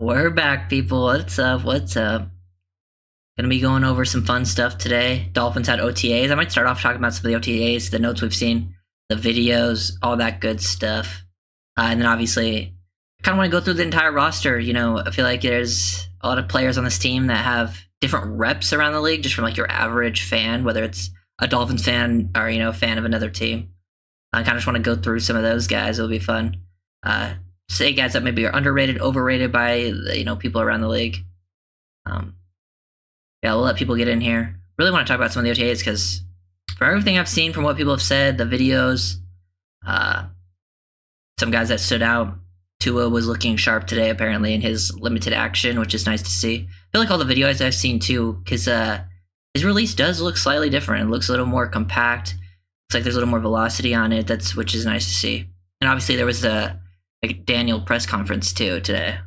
We're back, people. What's up? What's up? Gonna be going over some fun stuff today. Dolphins had OTAs. I might start off talking about some of the OTAs, the notes we've seen, the videos, all that good stuff. And then obviously, I kind of want to go through the entire roster. You know, I feel like there's a lot of players on this team that have different reps around the league, just from like your average fan, whether it's a Dolphins fan or, fan of another team. I kind of just want to go through some of those guys. It'll be fun. Say guys that maybe are underrated, overrated by people around the league. Yeah, we'll let people get in here. Really want to talk about some of the OTAs because from everything I've seen, from what people have said, the videos, some guys that stood out. Tua was looking sharp today, apparently, in his limited action, which is nice to see. I feel like all the videos I've seen too, because his release does look slightly different. It looks a little more compact. Looks like there's a little more velocity on it. Which is nice to see. And obviously there was the Daniel press conference too today,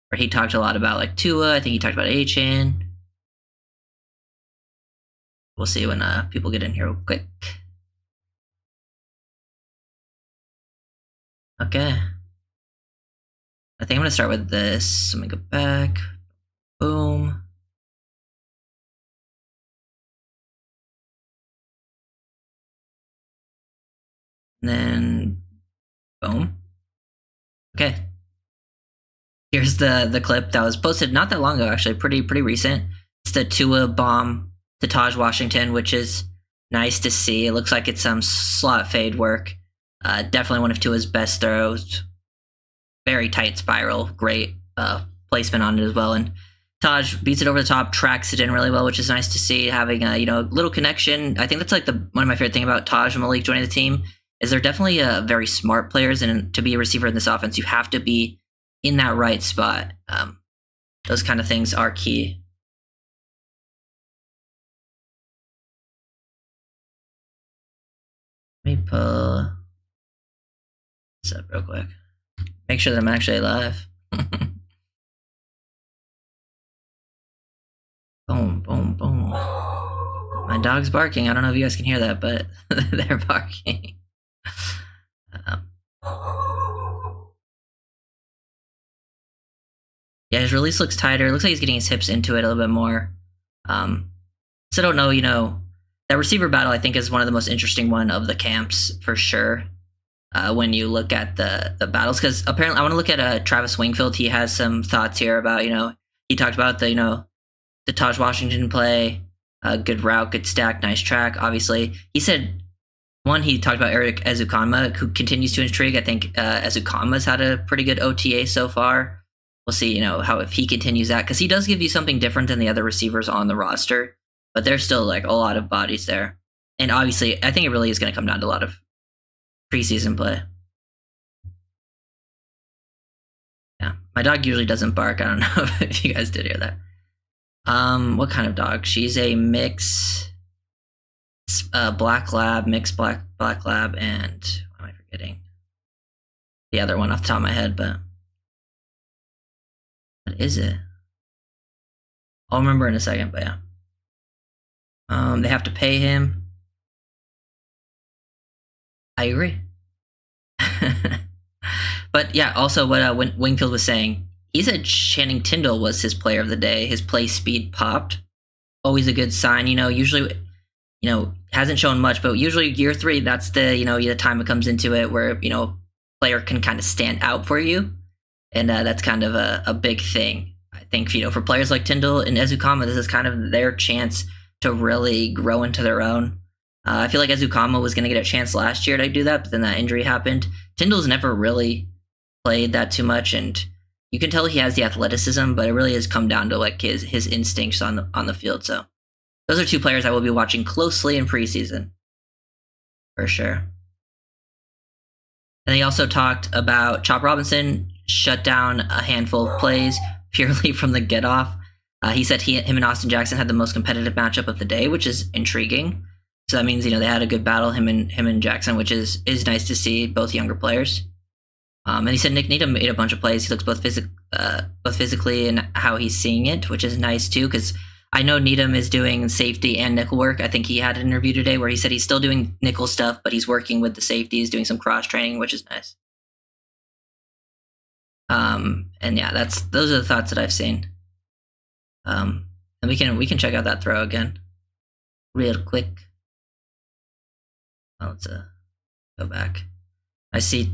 where he talked a lot about like Tua. I think he talked about A-Chain. We'll see when people get in here real quick. Okay. I think I'm gonna start with this. Let me go back. Boom. And then boom. Okay. Here's the clip that was posted not that long ago, actually, pretty recent. It's the Tua bomb to Taj Washington, which is nice to see. It looks like it's some slot fade work. Definitely one of Tua's best throws. Very tight spiral, great placement on it as well. And Taj beats it over the top, tracks it in really well, which is nice to see. Having a little connection. I think that's like one of my favorite things about Taj and Malik joining the team is they're definitely very smart players, and to be a receiver in this offense, you have to be in that right spot. Those kind of things are key. Let me pull this up real quick. Make sure that I'm actually live. Boom, boom, boom. My dog's barking. I don't know if you guys can hear that, but they're barking. Yeah, his release looks tighter. It looks like he's getting his hips into it a little bit more. So I don't know, that receiver battle I think is one of the most interesting one of the camps for sure. When you look at the battles, because apparently I want to look at Travis Wingfield. He has some thoughts here about he talked about the Taj Washington play, good route, good stack, nice track. Obviously, he said he talked about Eric Ezukanma, who continues to intrigue. I think Ezukanma's had a pretty good OTA so far. We'll see, if he continues that, because he does give you something different than the other receivers on the roster, but there's still like a lot of bodies there. And obviously, I think it really is going to come down to a lot of preseason play. Yeah, my dog usually doesn't bark. I don't know if you guys did hear that. What kind of dog? She's a mix, black lab, mixed black lab, and what am I forgetting? The other one off the top of my head, but what is it? I'll remember in a second, but yeah. They have to pay him. I agree. But yeah, also what Wingfield was saying, he said Channing Tindall was his player of the day. His play speed popped. Always a good sign. Usually, hasn't shown much, but usually year 3, that's the time it comes into it where, player can kind of stand out for you. And that's kind of a big thing. I think, for players like Tindall and Ezukanma, this is kind of their chance to really grow into their own. I feel like Ezukanma was going to get a chance last year to do that, but then that injury happened. Tindall's never really played that too much, and you can tell he has the athleticism, but it really has come down to like his instincts on the field. So those are two players I will be watching closely in preseason, for sure. And he also talked about Chop Robinson shut down a handful of plays purely from the get off. He said him and Austin Jackson had the most competitive matchup of the day, which is intriguing. So that means they had a good battle, him and Jackson, which is nice to see, both younger players. And he said Nick Needham made a bunch of plays. He looks both physically and how he's seeing it, which is nice too, because I know Needham is doing safety and nickel work. I think he had an interview today where he said he's still doing nickel stuff, but he's working with the safeties, doing some cross training, which is nice. And And yeah, those are the thoughts that I've seen. And we can check out that throw again, real quick. Oh, let's go back. I see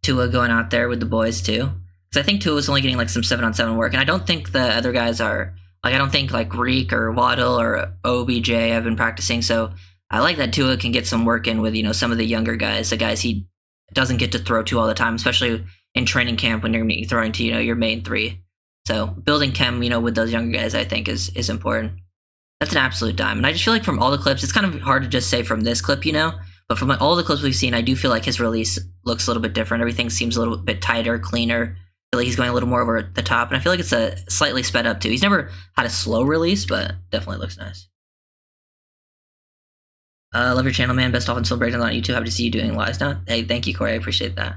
Tua going out there with the boys too, because I think Tua was only getting like some 7-on-7 work, and I don't think the other guys are like, I don't think like Reek or Waddle or OBJ have been practicing. So I like that Tua can get some work in with some of the younger guys, the guys he doesn't get to throw to all the time, especially in training camp when you're going to be throwing to your main three. So building chem, with those younger guys, I think is important. That's an absolute dime, and I just feel like from all the clips, it's kind of hard to just say from this clip, but from all the clips we've seen, I do feel like his release looks a little bit different. Everything seems a little bit tighter, cleaner. I feel like he's going a little more over the top, and I feel like it's a slightly sped up too. He's never had a slow release, but definitely looks nice. Love your channel, man. Best Dolphins film breakdowns on YouTube. Happy to see you doing lives now. Hey, thank you, Corey. I appreciate that.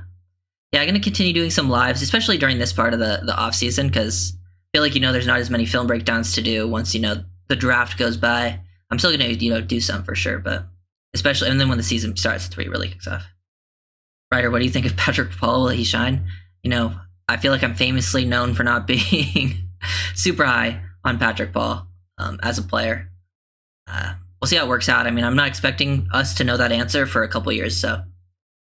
Yeah, I'm going to continue doing some lives, especially during this part of the off season, because I feel like there's not as many film breakdowns to do once the draft goes by. I'm still going to do some for sure, but especially, and then when the season starts, it's where it really kicks off. Ryder, what do you think of Patrick Paul? Will he shine? I feel like I'm famously known for not being super high on Patrick Paul as a player. We'll see how it works out. I mean, I'm not expecting us to know that answer for a couple years, so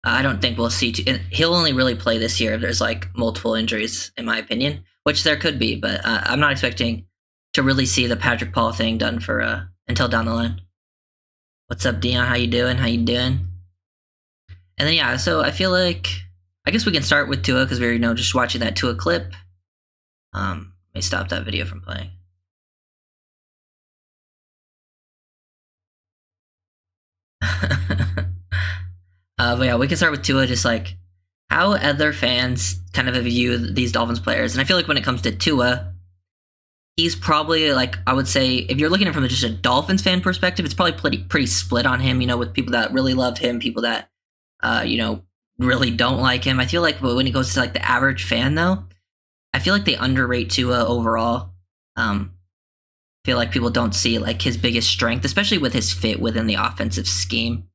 I don't think we'll see. He'll only really play this year if there's like multiple injuries, in my opinion, which there could be, but I'm not expecting to really see the Patrick Paul thing done for until down the line. What's up, Dion? How you doing? And then yeah, so I feel like I guess we can start with Tua because we're just watching that Tua clip. Let me stop that video from playing. But yeah, we can start with Tua, just like how other fans kind of view these Dolphins players. And I feel like when it comes to Tua, he's probably, like, I would say, if you're looking at it from just a Dolphins fan perspective, it's probably pretty split on him, with people that really love him, people that, really don't like him. I feel like when it goes to like the average fan, though, I feel like they underrate Tua overall. I feel like people don't see like his biggest strength, especially with his fit within the offensive scheme.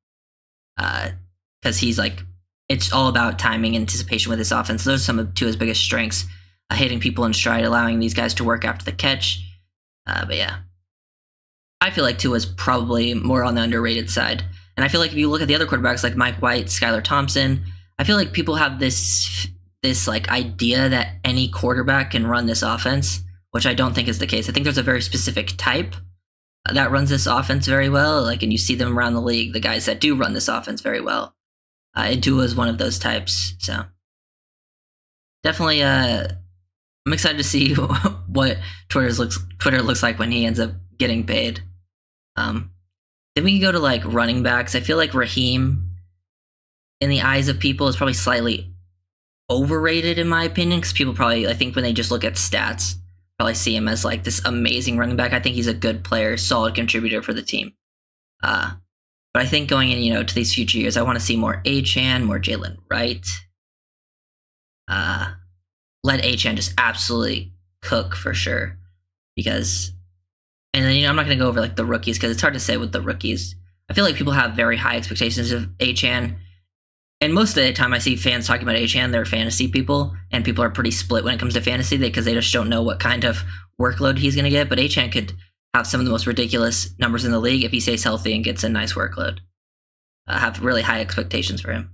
Because he's like, it's all about timing and anticipation with his offense. Those are some of Tua's biggest strengths. Hitting people in stride, allowing these guys to work after the catch. But yeah, I feel like Tua's probably more on the underrated side. And I feel like if you look at the other quarterbacks like Mike White, Skylar Thompson, I feel like people have this like idea that any quarterback can run this offense, which I don't think is the case. I think there's a very specific type that runs this offense very well. Like, and you see them around the league, the guys that do run this offense very well. And Tua is one of those types. So definitely, I'm excited to see what Twitter looks like when he ends up getting paid. Then we can go to like running backs. I feel like Raheem, in the eyes of people, is probably slightly overrated in my opinion, because people probably, I think when they just look at stats, probably see him as like this amazing running back. I think he's a good player, solid contributor for the team. But I think going in, to these future years, I want to see more Achane, more Jalen Wright. Let Achane just absolutely cook for sure, because, and then I'm not going to go over like the rookies because it's hard to say with the rookies. I feel like people have very high expectations of Achane, and most of the time I see fans talking about Achane, they're fantasy people, and people are pretty split when it comes to fantasy because they just don't know what kind of workload he's going to get. But Achane could have some of the most ridiculous numbers in the league if he stays healthy and gets a nice workload. I have really high expectations for him.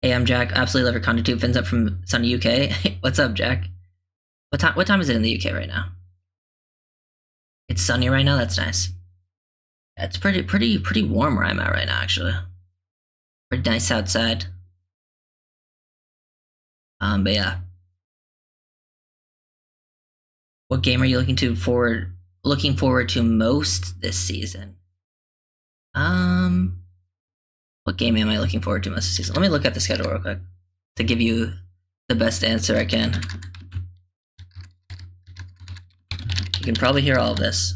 Hey, I'm Jack. Absolutely love your content too. Fins up from sunny UK. What's up, Jack? What time is it in the UK right now? It's sunny right now. That's nice. It's pretty warm where I'm at right now, actually. Pretty nice outside. But yeah. What game are you looking forward to most this season? What game am I looking forward to most this season? Let me look at the schedule real quick to give you the best answer I can. You can probably hear all of this.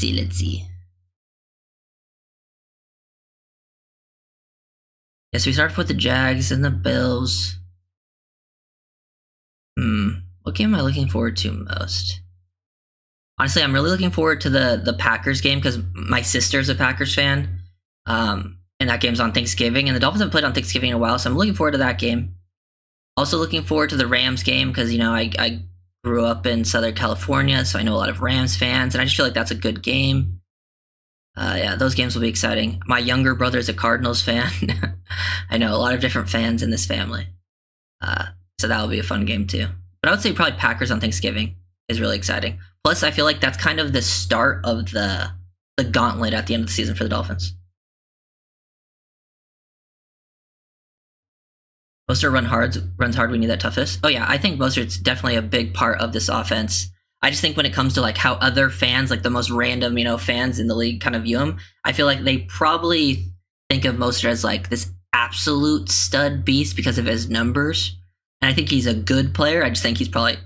Let's see. Yes, we start with the Jags and the Bills. What game am I looking forward to most? Honestly, I'm really looking forward to the Packers game because my sister's a Packers fan. And that game's on Thanksgiving, and the Dolphins haven't played on Thanksgiving in a while, so I'm looking forward to that game. Also looking forward to the Rams game because, I grew up in Southern California, so I know a lot of Rams fans, and I just feel like that's a good game. Yeah, those games will be exciting. My younger brother is a Cardinals fan. I know a lot of different fans in this family. So that will be a fun game too. But I would say probably Packers on Thanksgiving is really exciting. Plus, I feel like that's kind of the start of the gauntlet at the end of the season for the Dolphins. Mostert runs hard. We need that toughness. Oh yeah, I think Mostert's definitely a big part of this offense. I just think when it comes to like how other fans, like the most random, fans in the league, kind of view him, I feel like they probably think of Mostert as like this absolute stud beast because of his numbers. And I think he's a good player. I just think he's probably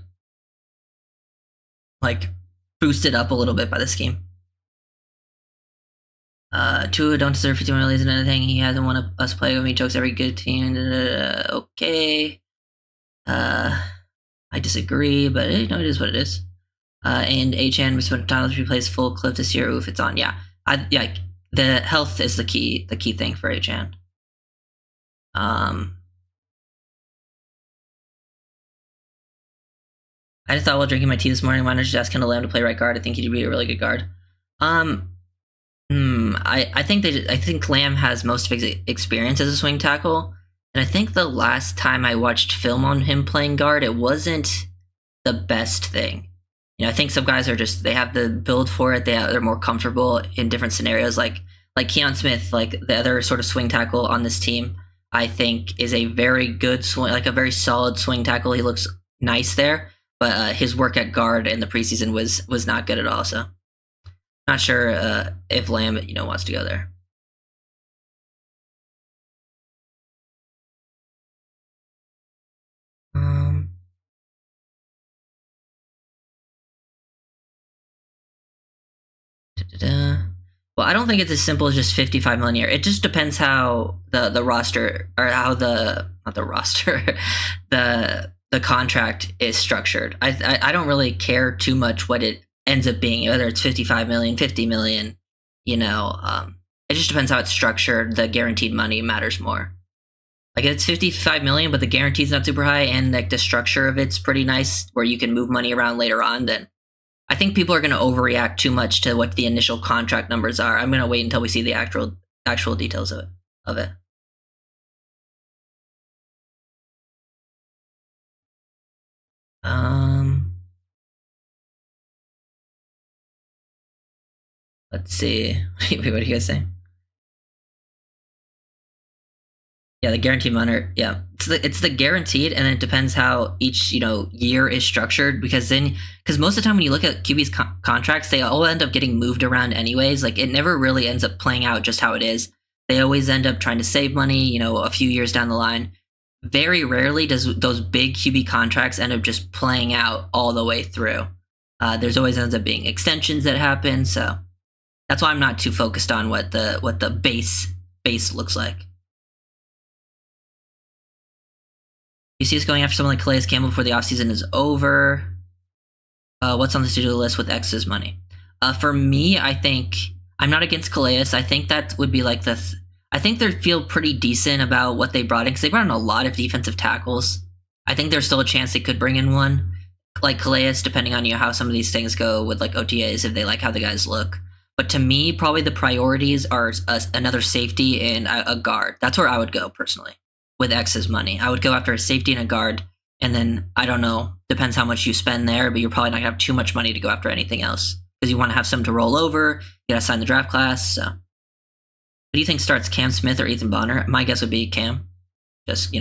like boosted up a little bit by this game. Tua don't deserve 51 million and anything. He hasn't won us play with me. Jokes every good team. Okay. I disagree, but it is what it is. And HN McDonald's replays full clip this year. Oof, it's on. Yeah. The health is the key thing for HN. I just thought while drinking my tea this morning, why not just ask Kendall Lamb to play right guard? I think he'd be a really good guard. I think Lamb has most of his experience as a swing tackle, and I think the last time I watched film on him playing guard, it wasn't the best thing. I think some guys are they have the build for it. They're more comfortable in different scenarios. Like Keon Smith, like the other sort of swing tackle on this team, I think is a very good swing, like a very solid swing tackle. He looks nice there, but his work at guard in the preseason was not good at all. So. Not sure if Lamb, wants to go there. Well, I don't think it's as simple as just 55 million a year. It just depends how the roster, or how not the roster, the contract is structured. I don't really care too much what it ends up being, whether it's 55 million, 50 million, it just depends how it's structured. The guaranteed money matters more. Like if it's 55 million, but the guarantee's not super high and like the structure of it's pretty nice where you can move money around later on, then I think people are going to overreact too much to what the initial contract numbers are. I'm going to wait until we see the actual details of it. Let's see. Wait, what are you guys saying? Yeah, the guaranteed money. Yeah, it's the guaranteed, and it depends how each year is structured. Because most of the time when you look at QB's contracts, they all end up getting moved around anyways. Like it never really ends up playing out just how it is. They always end up trying to save money. A few years down the line. Very rarely does those big QB contracts end up just playing out all the way through. There's always ends up being extensions that happen. So. That's why I'm not too focused on what the base looks like. You see us going after someone like Calais Campbell before the offseason is over. What's on the to-do list with X's money? For me, I think I'm not against Calais. I think that would be like I think they feel pretty decent about what they brought in because they brought in a lot of defensive tackles. I think there's still a chance they could bring in one like Calais, depending on how some of these things go with like OTAs, if they like how the guys look. But to me, probably the priorities are another safety and a guard. That's where I would go personally with X's money. I would go after a safety and a guard. And then, I don't know, depends how much you spend there, but you're probably not going to have too much money to go after anything else. Because you want to have some to roll over. You got to sign the draft class. So, what do you think starts, Cam Smith or Ethan Bonner? My guess would be Cam. Just,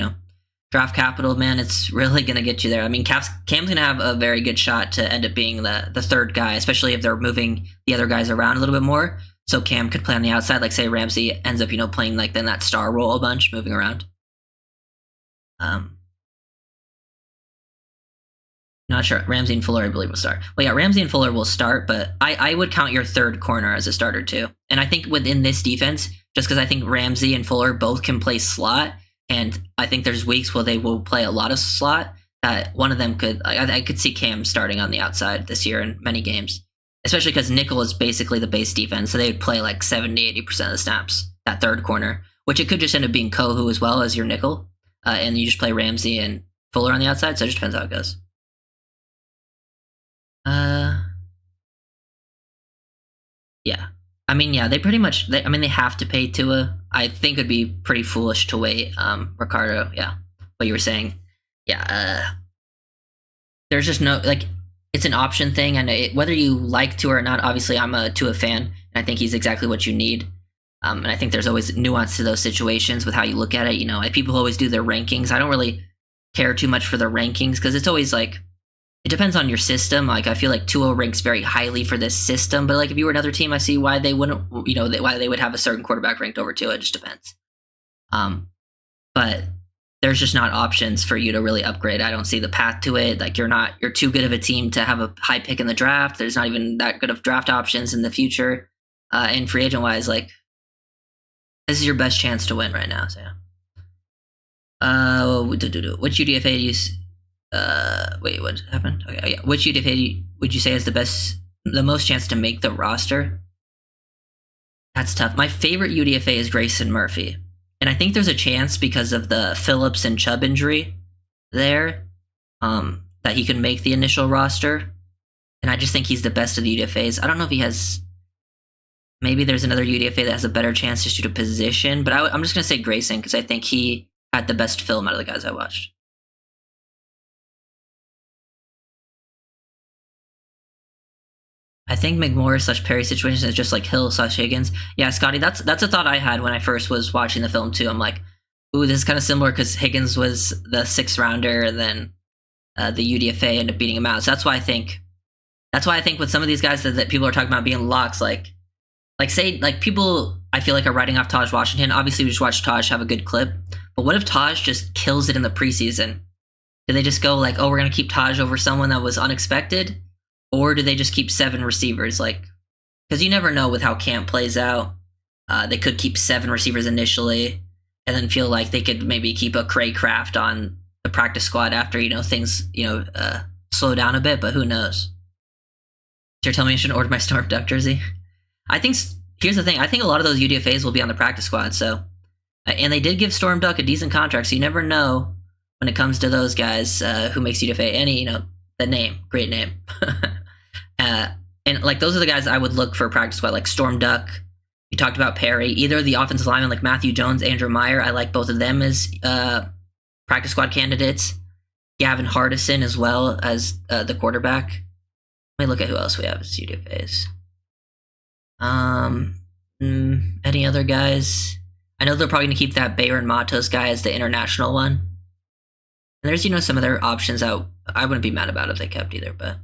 draft capital, man, it's really going to get you there. I mean, Cam's going to have a very good shot to end up being the third guy, especially if they're moving the other guys around a little bit more. So Cam could play on the outside, like say Ramsey ends up, playing like then that star role a bunch, moving around. Not sure. Ramsey and Fuller, I believe, will start. Well, yeah, Ramsey and Fuller will start, but I would count your third corner as a starter too. And I think within this defense, just because I think Ramsey and Fuller both can play slot, and I think there's weeks where they will play a lot of slot, that one of them could, I could see Cam starting on the outside this year in many games. especially because nickel is basically the base defense, so they would play like 70-80% of the snaps, that third corner, which it could just end up being Kohu as well as your nickel, and you just play Ramsey and Fuller on the outside, so it just depends how it goes. Yeah. I mean, yeah, they pretty much, they have to pay Tua. I think it'd be pretty foolish to wait. Ricardo, yeah. What you were saying. Yeah, there's just no, like, it's an option thing, and whether you like Tua or not, obviously I'm a Tua fan, and I think he's exactly what you need. And I think there's always nuance to those situations with how you look at it. You know, like, people always do their rankings. I don't really care too much for the rankings because it's always like, it depends on your system. Like, I feel like Tua ranks very highly for this system, but like if you were another team, I see why they wouldn't, why they would have a certain quarterback ranked over Tua. It just depends. But there's just not options for you to really upgrade. I don't see the path to it. Like, you're too good of a team to have a high pick in the draft. There's not even that good of draft options in the future. And free agent wise, like, this is your best chance to win right now. So yeah. Which UDFA do you? Wait, what happened? Okay, yeah. Which UDFA would you say has the most chance to make the roster? That's tough. My favorite UDFA is Grayson Murphy, and I think there's a chance because of the Phillips and Chubb injury there, that he could make the initial roster, and I just think he's the best of the UDFAs. I don't know if he has. Maybe there's another UDFA that has a better chance just due to position, but I'm just gonna say Grayson because I think he had the best film out of the guys I watched. I think McMorris/Perry situation is just like Hill/Higgins. Yeah, Scotty, that's a thought I had when I first was watching the film too. I'm like, ooh, this is kind of similar because Higgins was the 6th rounder, and then the UDFA ended up beating him out. So that's why I think with some of these guys that people are talking about being locks, like say like people I feel like are writing off Taj Washington. Obviously, we just watched Taj have a good clip, but what if Taj just kills it in the preseason? Do they just go like, oh, we're gonna keep Taj over someone that was unexpected? Or do they just keep 7 receivers? Like, because you never know with how camp plays out. They could keep 7 receivers initially, and then feel like they could maybe keep a Craycraft on the practice squad after things slow down a bit. But who knows? You're telling me I shouldn't order my Storm Duck jersey? I think here's the thing. I think a lot of those UDFAs will be on the practice squad. So, and they did give Storm Duck a decent contract. So you never know when it comes to those guys who makes UDFA. Any the name, great name. And like those are the guys I would look for practice squad, like Storm Duck. You talked about Perry. Either the offensive lineman like Matthew Jones, Andrew Meyer. I like both of them as practice squad candidates. Gavin Hardison as well as the quarterback. Let me look at who else we have as UDFAs. Any other guys? I know they're probably going to keep that Bayron Matos guy as the international one. And there's some other options out. I wouldn't be mad about if they kept either, but.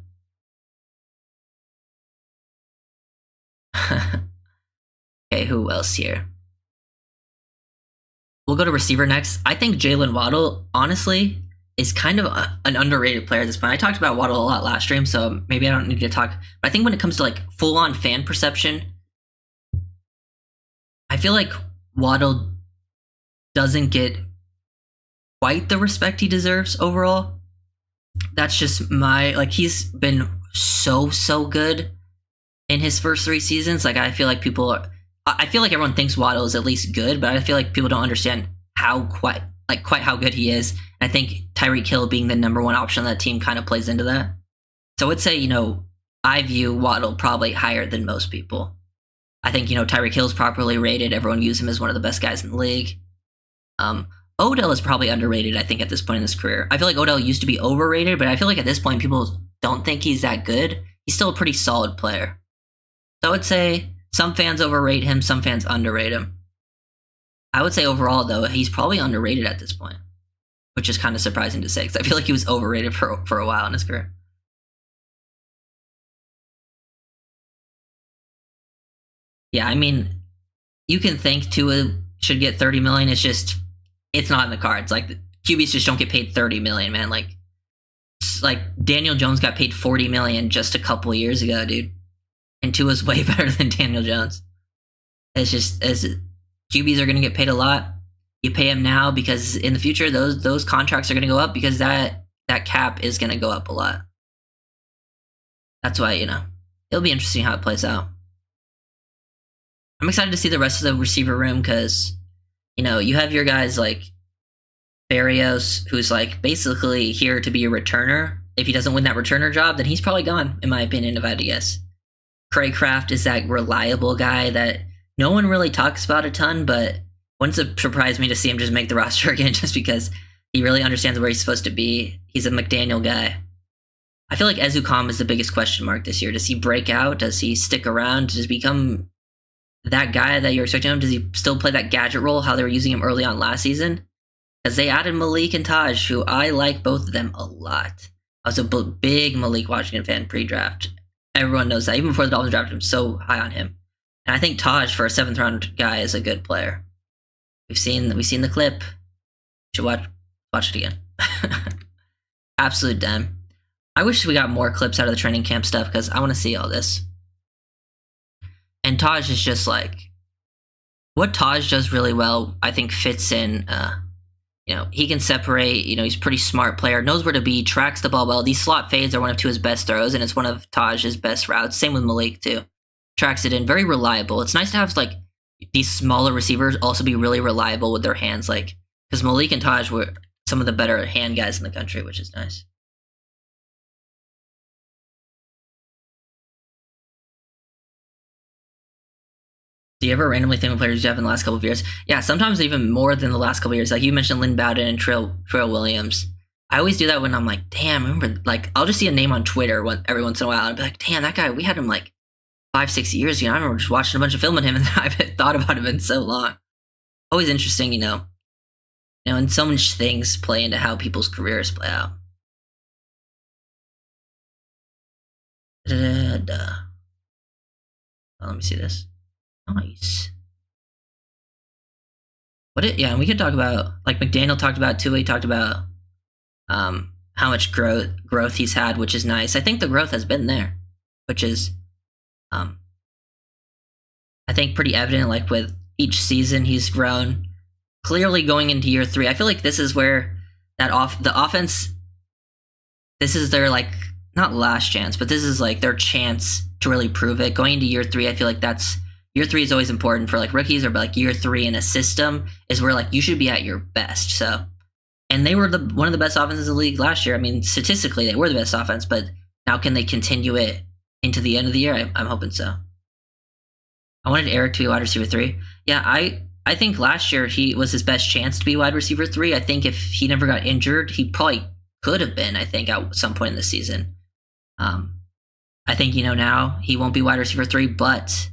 Okay, who else here? We'll go to receiver next. I think Jalen Waddle, honestly, is kind of an underrated player at this point. I talked about Waddle a lot last stream, so maybe I don't need to talk. But I think when it comes to like full-on fan perception, I feel like Waddle doesn't get quite the respect he deserves overall. That's just he's been so good in his first 3 seasons. Like, I feel like everyone thinks Waddle is at least good, but I feel like people don't understand quite how good he is. And I think Tyreek Hill being the number 1 option on that team kind of plays into that. So I would say, I view Waddle probably higher than most people. I think, Tyreek Hill's properly rated. Everyone views him as one of the best guys in the league. Odell is probably underrated, I think, at this point in his career. I feel like Odell used to be overrated, but I feel like at this point people don't think he's that good. He's still a pretty solid player. So I would say some fans overrate him, some fans underrate him. I would say overall, though, he's probably underrated at this point, which is kind of surprising to say because I feel like he was overrated for a while in his career. Yeah, I mean, you can think Tua should get $30 million. It's not in the cards. Like, QBs just don't get paid $30 million, man. Like Daniel Jones got paid $40 million just a couple of years ago, dude. And Tua's way better than Daniel Jones. QBs are going to get paid a lot. You pay them now because in the future those contracts are going to go up because that cap is going to go up a lot. That's why it'll be interesting how it plays out. I'm excited to see the rest of the receiver room because, you have your guys like Barrios, who's like basically here to be a returner. If he doesn't win that returner job, then he's probably gone, in my opinion, if I had to guess. Craycraft is that reliable guy that no one really talks about a ton, but wouldn't surprise me to see him just make the roster again just because he really understands where he's supposed to be. He's a McDaniel guy. I feel like Ezukam is the biggest question mark this year. Does he break out? Does he stick around? Does he become that guy that you're expecting him? Does he still play that gadget role, how they were using him early on last season? Because they added Malik and Taj, who I like both of them a lot. I was a big Malik Washington fan pre-draft. Everyone knows that. Even before the Dolphins drafted him, so high on him. And I think Taj, for a 7th round guy, is a good player. We've seen the clip. Should watch it again. Absolute dime. I wish we got more clips out of the training camp stuff because I want to see all this. And Taj is just like what Taj does really well. I think fits in. He can separate. He's a pretty smart player, knows where to be, tracks the ball well. These slot fades are one of his best throws, and it's one of Taj's best routes. Same with Malik too. Tracks it in, very reliable. It's nice to have like these smaller receivers also be really reliable with their hands, like because Malik and Taj were some of the better hand guys in the country, which is nice. Do you ever randomly think of players you have in the last couple of years? Yeah, sometimes even more than the last couple of years. Like you mentioned Lynn Bowden and Trail Williams. I always do that when I'm like, damn, remember, like I'll just see a name on Twitter every once in a while and be like, damn, that guy, we had him like 5-6 years ago. I remember just watching a bunch of film on him and I haven't thought about him in so long. Always interesting, and so much things play into how people's careers play out. Oh, let me see this. Nice. And we could talk about, like McDaniel talked about too. He talked about how much growth he's had, which is nice. I think the growth has been there, which is I think pretty evident. Like with each season, he's grown. Clearly, going into year 3, I feel like this is where the offense. This is their like not last chance, but this is like their chance to really prove it. Going into year 3, I feel like year 3 is always important for like rookies, or like year 3 in a system is where like you should be at your best. So, and they were one of the best offenses in the league last year. I mean, statistically, they were the best offense, but now can they continue it into the end of the year? I'm hoping so. I wanted Eric to be wide receiver 3. Yeah, I think last year he was his best chance to be wide receiver 3. I think if he never got injured, he probably could have been, I think, at some point in the season. I think, now he won't be wide receiver 3, but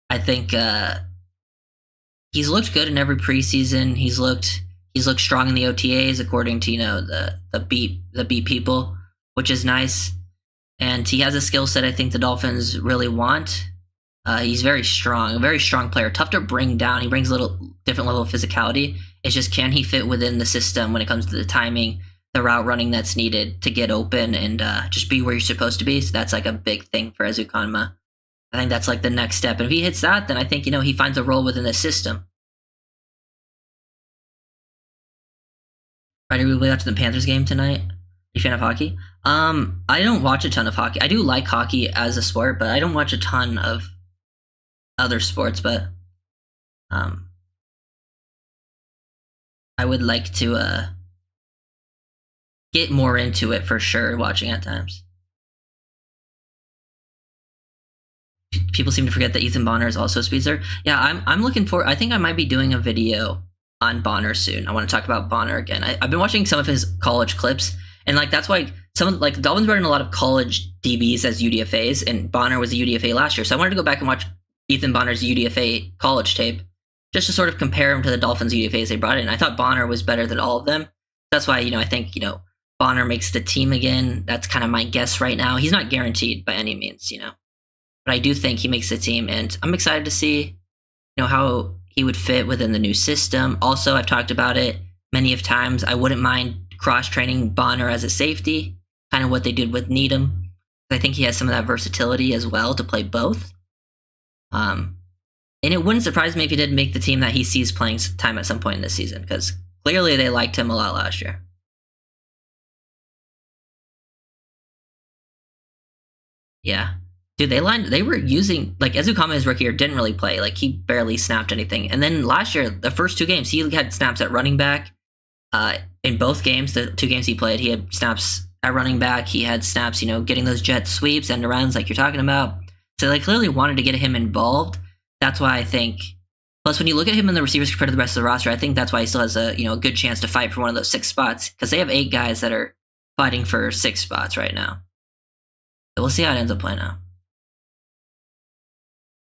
I think he's looked good in every preseason. He's looked strong in the OTAs, according to the beat people, which is nice. And he has a skill set I think the Dolphins really want. He's very strong, a very strong player, tough to bring down. He brings a little different level of physicality. It's just, can he fit within the system when it comes to the timing, the route running that's needed to get open and just be where you're supposed to be? So that's like a big thing for Ezukanma. I think that's like the next step. And if he hits that, then I think, he finds a role within the system. Right, are we out to the Panthers game tonight? Are you a fan of hockey? I don't watch a ton of hockey. I do like hockey as a sport, but I don't watch a ton of other sports. But I would like to get more into it for sure, watching at times. People seem to forget that Ethan Bonner is also a speedster. Yeah, I'm looking for. I think I might be doing a video on Bonner soon. I want to talk about Bonner again. I've been watching some of his college clips, and like that's why the Dolphins brought in a lot of college DBs as UDFAs, and Bonner was a UDFA last year. So I wanted to go back and watch Ethan Bonner's UDFA college tape just to sort of compare him to the Dolphins UDFAs they brought in. I thought Bonner was better than all of them. That's why I think Bonner makes the team again. That's kind of my guess right now. He's not guaranteed by any means, but I do think he makes the team, and I'm excited to see, how he would fit within the new system. Also, I've talked about it many of times. I wouldn't mind cross-training Bonner as a safety, kind of what they did with Needham. I think he has some of that versatility as well to play both. And it wouldn't surprise me if he did make the team that he sees playing time at some point in this season, because clearly they liked him a lot last year. Yeah. Dude, they were using, like, Ezukama his rookie year didn't really play. Like, he barely snapped anything. And then last year, the first 2 games, he had snaps at running back. In both games, the 2 games he played, he had snaps at running back. He had snaps, getting those jet sweeps, end arounds like you're talking about. So they clearly wanted to get him involved. That's why I think. Plus, when you look at him and the receivers compared to the rest of the roster, I think that's why he still has a good chance to fight for one of those 6 spots, because they have 8 guys that are fighting for 6 spots right now. So we'll see how it ends up playing out.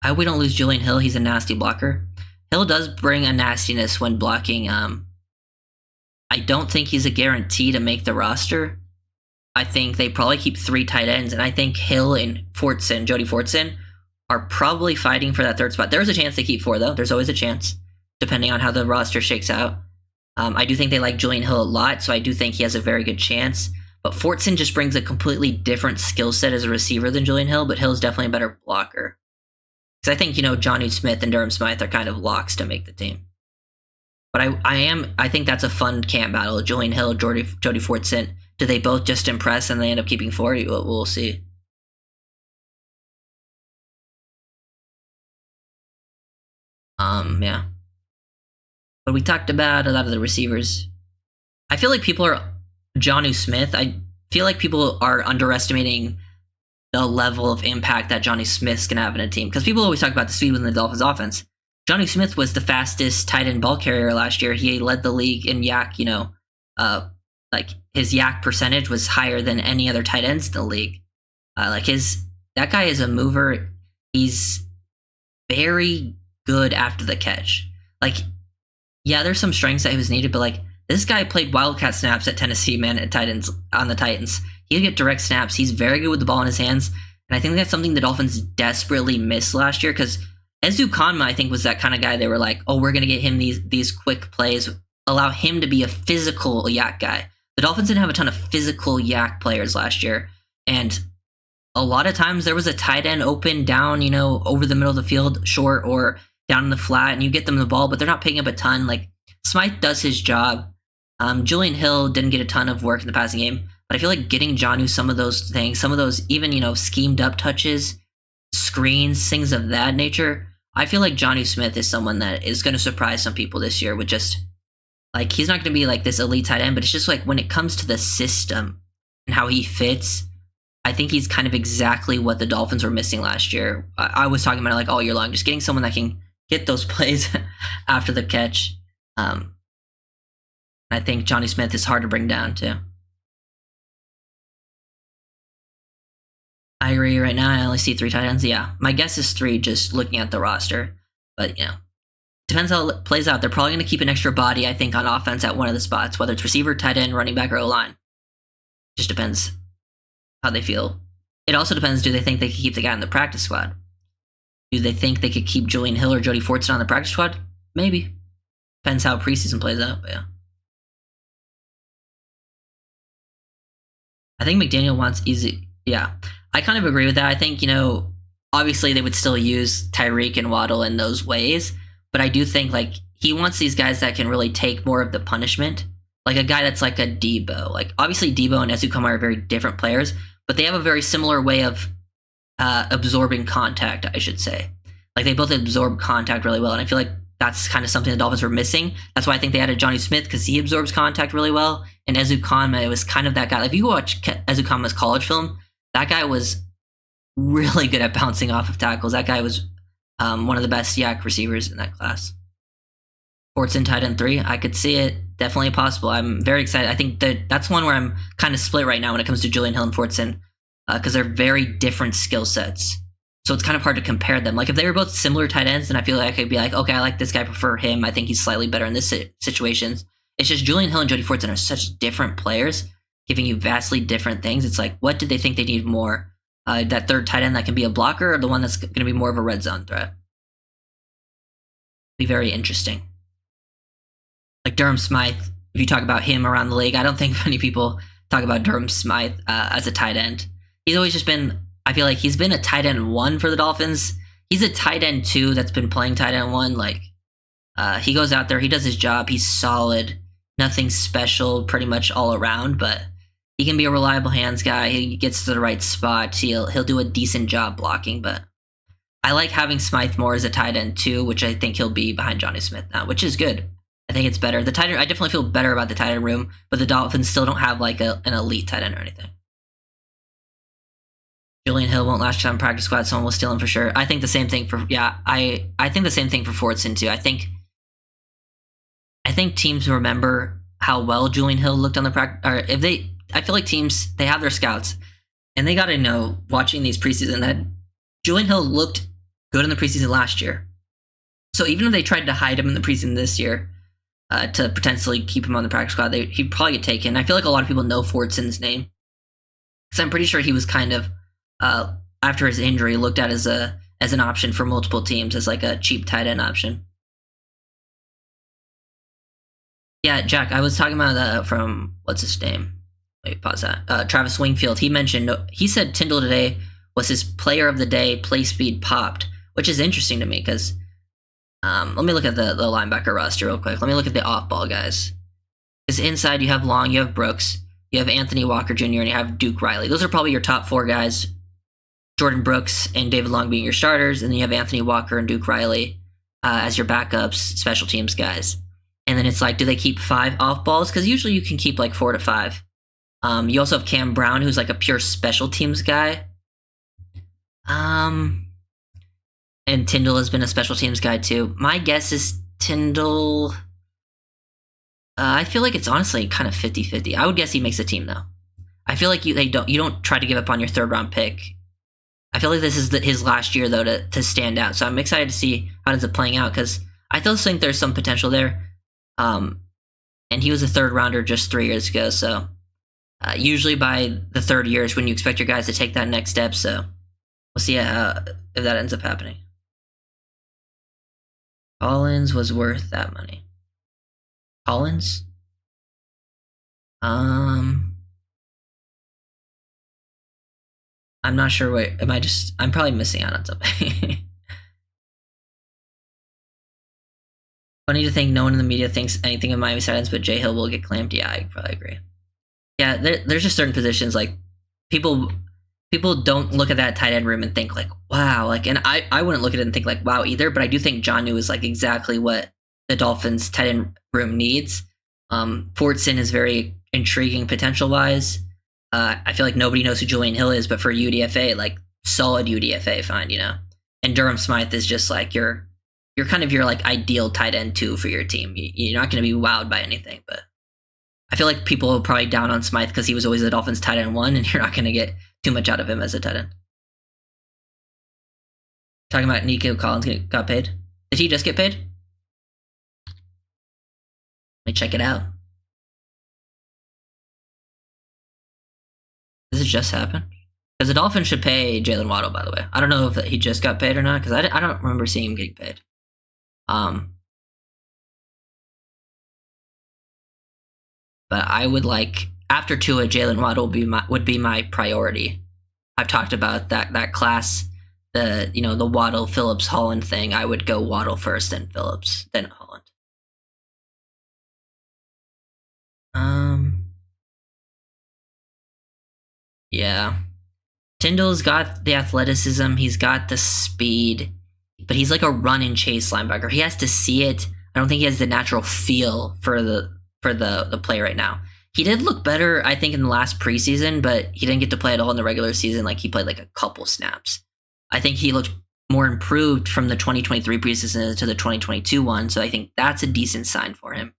I hope we don't lose Julian Hill. He's a nasty blocker. Hill does bring a nastiness when blocking. I don't think he's a guarantee to make the roster. I think they probably keep 3 tight ends, and I think Hill and Jody Fortson, are probably fighting for that 3rd spot. There's a chance they keep 4, though. There's always a chance, depending on how the roster shakes out. I do think they like Julian Hill a lot, so I do think he has a very good chance. But Fortson just brings a completely different skill set as a receiver than Julian Hill, but Hill's definitely a better blocker. Because I think, Jonnu Smith and Durham Smythe are kind of locks to make the team. But I think that's a fun camp battle. Julian Hill, Jody Fortson. Do they both just impress and they end up keeping 40? We'll see. Yeah. But we talked about a lot of the receivers. I feel like Jonnu Smith, I feel like people are underestimating the level of impact that Jonnu Smith's going to have in a team. Because people always talk about the speed within the Dolphins offense. Jonnu Smith was the fastest tight end ball carrier last year. He led the league in yak, like his yak percentage was higher than any other tight ends in the league. That guy is a mover. He's very good after the catch. Like, yeah, there's some strengths that he was needed, but like this guy played wildcat snaps at Tennessee, man, at Titans on the Titans. He'll get direct snaps. He's very good with the ball in his hands. And I think that's something the Dolphins desperately missed last year, because Ezukama, I think, was that kind of guy. They were like, oh, we're going to get him these quick plays, allow him to be a physical yak guy. The Dolphins didn't have a ton of physical yak players last year. And a lot of times there was a tight end open down, over the middle of the field, short or down in the flat, and you get them the ball, but they're not picking up a ton. Like, Smythe does his job. Julian Hill didn't get a ton of work in the passing game, but I feel like getting Jonnu some of those things, some of those even, schemed up touches, screens, things of that nature. I feel like Jonnu Smith is someone that is going to surprise some people this year with just, like, he's not going to be like this elite tight end, but it's just like when it comes to the system and how he fits, I think he's kind of exactly what the Dolphins were missing last year. I was talking about it like all year long, just getting someone that can get those plays after the catch. I think Jonnu Smith is hard to bring down too. I agree. Right now, I only see 3 tight ends. Yeah, my guess is 3 just looking at the roster. But, depends how it plays out. They're probably going to keep an extra body, I think, on offense at one of the spots, whether it's receiver, tight end, running back, or O-line. Just depends how they feel. It also depends, do they think they can keep the guy in the practice squad? Do they think they could keep Julian Hill or Jody Fortson on the practice squad? Maybe. Depends how preseason plays out, but yeah. I think McDaniel wants easy. Yeah, I kind of agree with that. I think, obviously they would still use Tyreek and Waddle in those ways, but I do think, like, he wants these guys that can really take more of the punishment. Like a guy that's like a Debo. Like, obviously Debo and Ezukama are very different players, but they have a very similar way of absorbing contact, I should say. Like, they both absorb contact really well, and I feel like that's kind of something the Dolphins were missing. That's why I think they added Jonnu Smith, because he absorbs contact really well, and Ezukama, it was kind of that guy. Like, if you watch Ezukama's college film, that guy was really good at bouncing off of tackles. That guy was one of the best yak receivers in that class. Fortson tight end 3, I could see it. Definitely possible. I'm very excited. I think that's one where I'm kind of split right now when it comes to Julian Hill and Fortson, because they're very different skill sets. So it's kind of hard to compare them. Like, if they were both similar tight ends, then I feel like I could be like, okay, I like this guy, prefer him. I think he's slightly better in this situations. It's just Julian Hill and Jody Fortson are such different players, giving you vastly different things. It's like, what did they think they need more? That third tight end that can be a blocker, or the one that's going to be more of a red zone threat? Be very interesting. Like Durham Smythe, if you talk about him around the league, I don't think many people talk about Durham Smythe as a tight end. He's always just been, I feel like he's been a tight end 1 for the Dolphins. He's a tight end 2 that's been playing tight end 1. Like, he goes out there, he does his job, he's solid, nothing special, pretty much all around, but he can be a reliable hands guy. He gets to the right spot. He'll do a decent job blocking, but I like having Smythe more as a tight end too, which I think he'll be behind Johnny Smith now, which is good. I think it's better. The tight end, I definitely feel better about the tight end room, but the Dolphins still don't have like an elite tight end or anything. Julian Hill won't last on practice squad. Someone will steal him for sure. I think the same thing for I think the same thing for Fortson too. I think teams remember how well Julian Hill looked on the practice. Or if they, I feel like teams, they have their scouts, and they got to know watching these preseason that Julian Hill looked good in the preseason last year. So even if they tried to hide him in the preseason this year to potentially keep him on the practice squad, he'd probably get taken. I feel like a lot of people know Fortson's name because I'm pretty sure he was kind of after his injury looked at as an option for multiple teams as like a cheap tight end option. Yeah, Jack, I was talking about from what's his name? Wait, pause that. Travis Wingfield. He said Tyndall today was his player of the day. Play speed popped, which is interesting to me because let me look at the linebacker roster real quick. Let me look at the off-ball guys. Because inside you have Long, you have Brooks, you have Anthony Walker Jr., and you have Duke Riley. Those are probably your top four guys. Jordan Brooks and David Long being your starters, and then you have Anthony Walker and Duke Riley as your backups, special teams guys. And then it's like, do they keep 5 off balls? Because usually you can keep like 4 to 5. You also have Cam Brown, who's like a pure special teams guy. And Tyndall has been a special teams guy too. My guess is Tyndall. I feel like it's honestly kind of 50-50. I would guess he makes the team though. I feel like you don't try to give up on your 3rd round pick. I feel like this is his last year though to stand out. So I'm excited to see how it ends up playing out because I still think there's some potential there. And he was a 3rd rounder just 3 years ago. So usually by the 3rd year is when you expect your guys to take that next step. So we'll see if that ends up happening. Collins was worth that money. Collins? I'm not sure what, I'm probably missing out on something. Funny to think no one in the media thinks anything of Miami Silence, but Jay Hill will get claimed. Yeah, I probably agree. Yeah, there's just certain positions like people don't look at that tight end room and think like, wow, like, and I wouldn't look at it and think like, wow either, but I do think Jonnu is like exactly what the Dolphins tight end room needs. Fortson is very intriguing potential wise. I feel like nobody knows who Julian Hill is, but for UDFA, like solid UDFA find, you know. And Durham Smythe is just like your kind of your like ideal tight end 2 for your team. You're not going to be wowed by anything, but I feel like people are probably down on Smythe because he was always the Dolphins tight end 1, and you're not going to get too much out of him as a tight end. Talking about Nico Collins got paid. Did he just get paid? Let me check it out. Does it just happen? Because the Dolphins should pay Jalen Waddle, by the way. I don't know if he just got paid or not, because I don't remember seeing him getting paid. But I would like, after Tua, Jalen Waddle would be my priority. I've talked about that class, the Waddle, Phillips, Holland thing. I would go Waddle first, then Phillips, then Holland. Yeah. Tyndall's got the athleticism, he's got the speed, but he's like a run and chase linebacker. He has to see it. I don't think he has the natural feel for the play right now. He did look better, I think, in the last preseason, but he didn't get to play at all in the regular season. Like, he played like a couple snaps. I think he looked more improved from the 2023 preseason to the 2022 one, so I think that's a decent sign for him.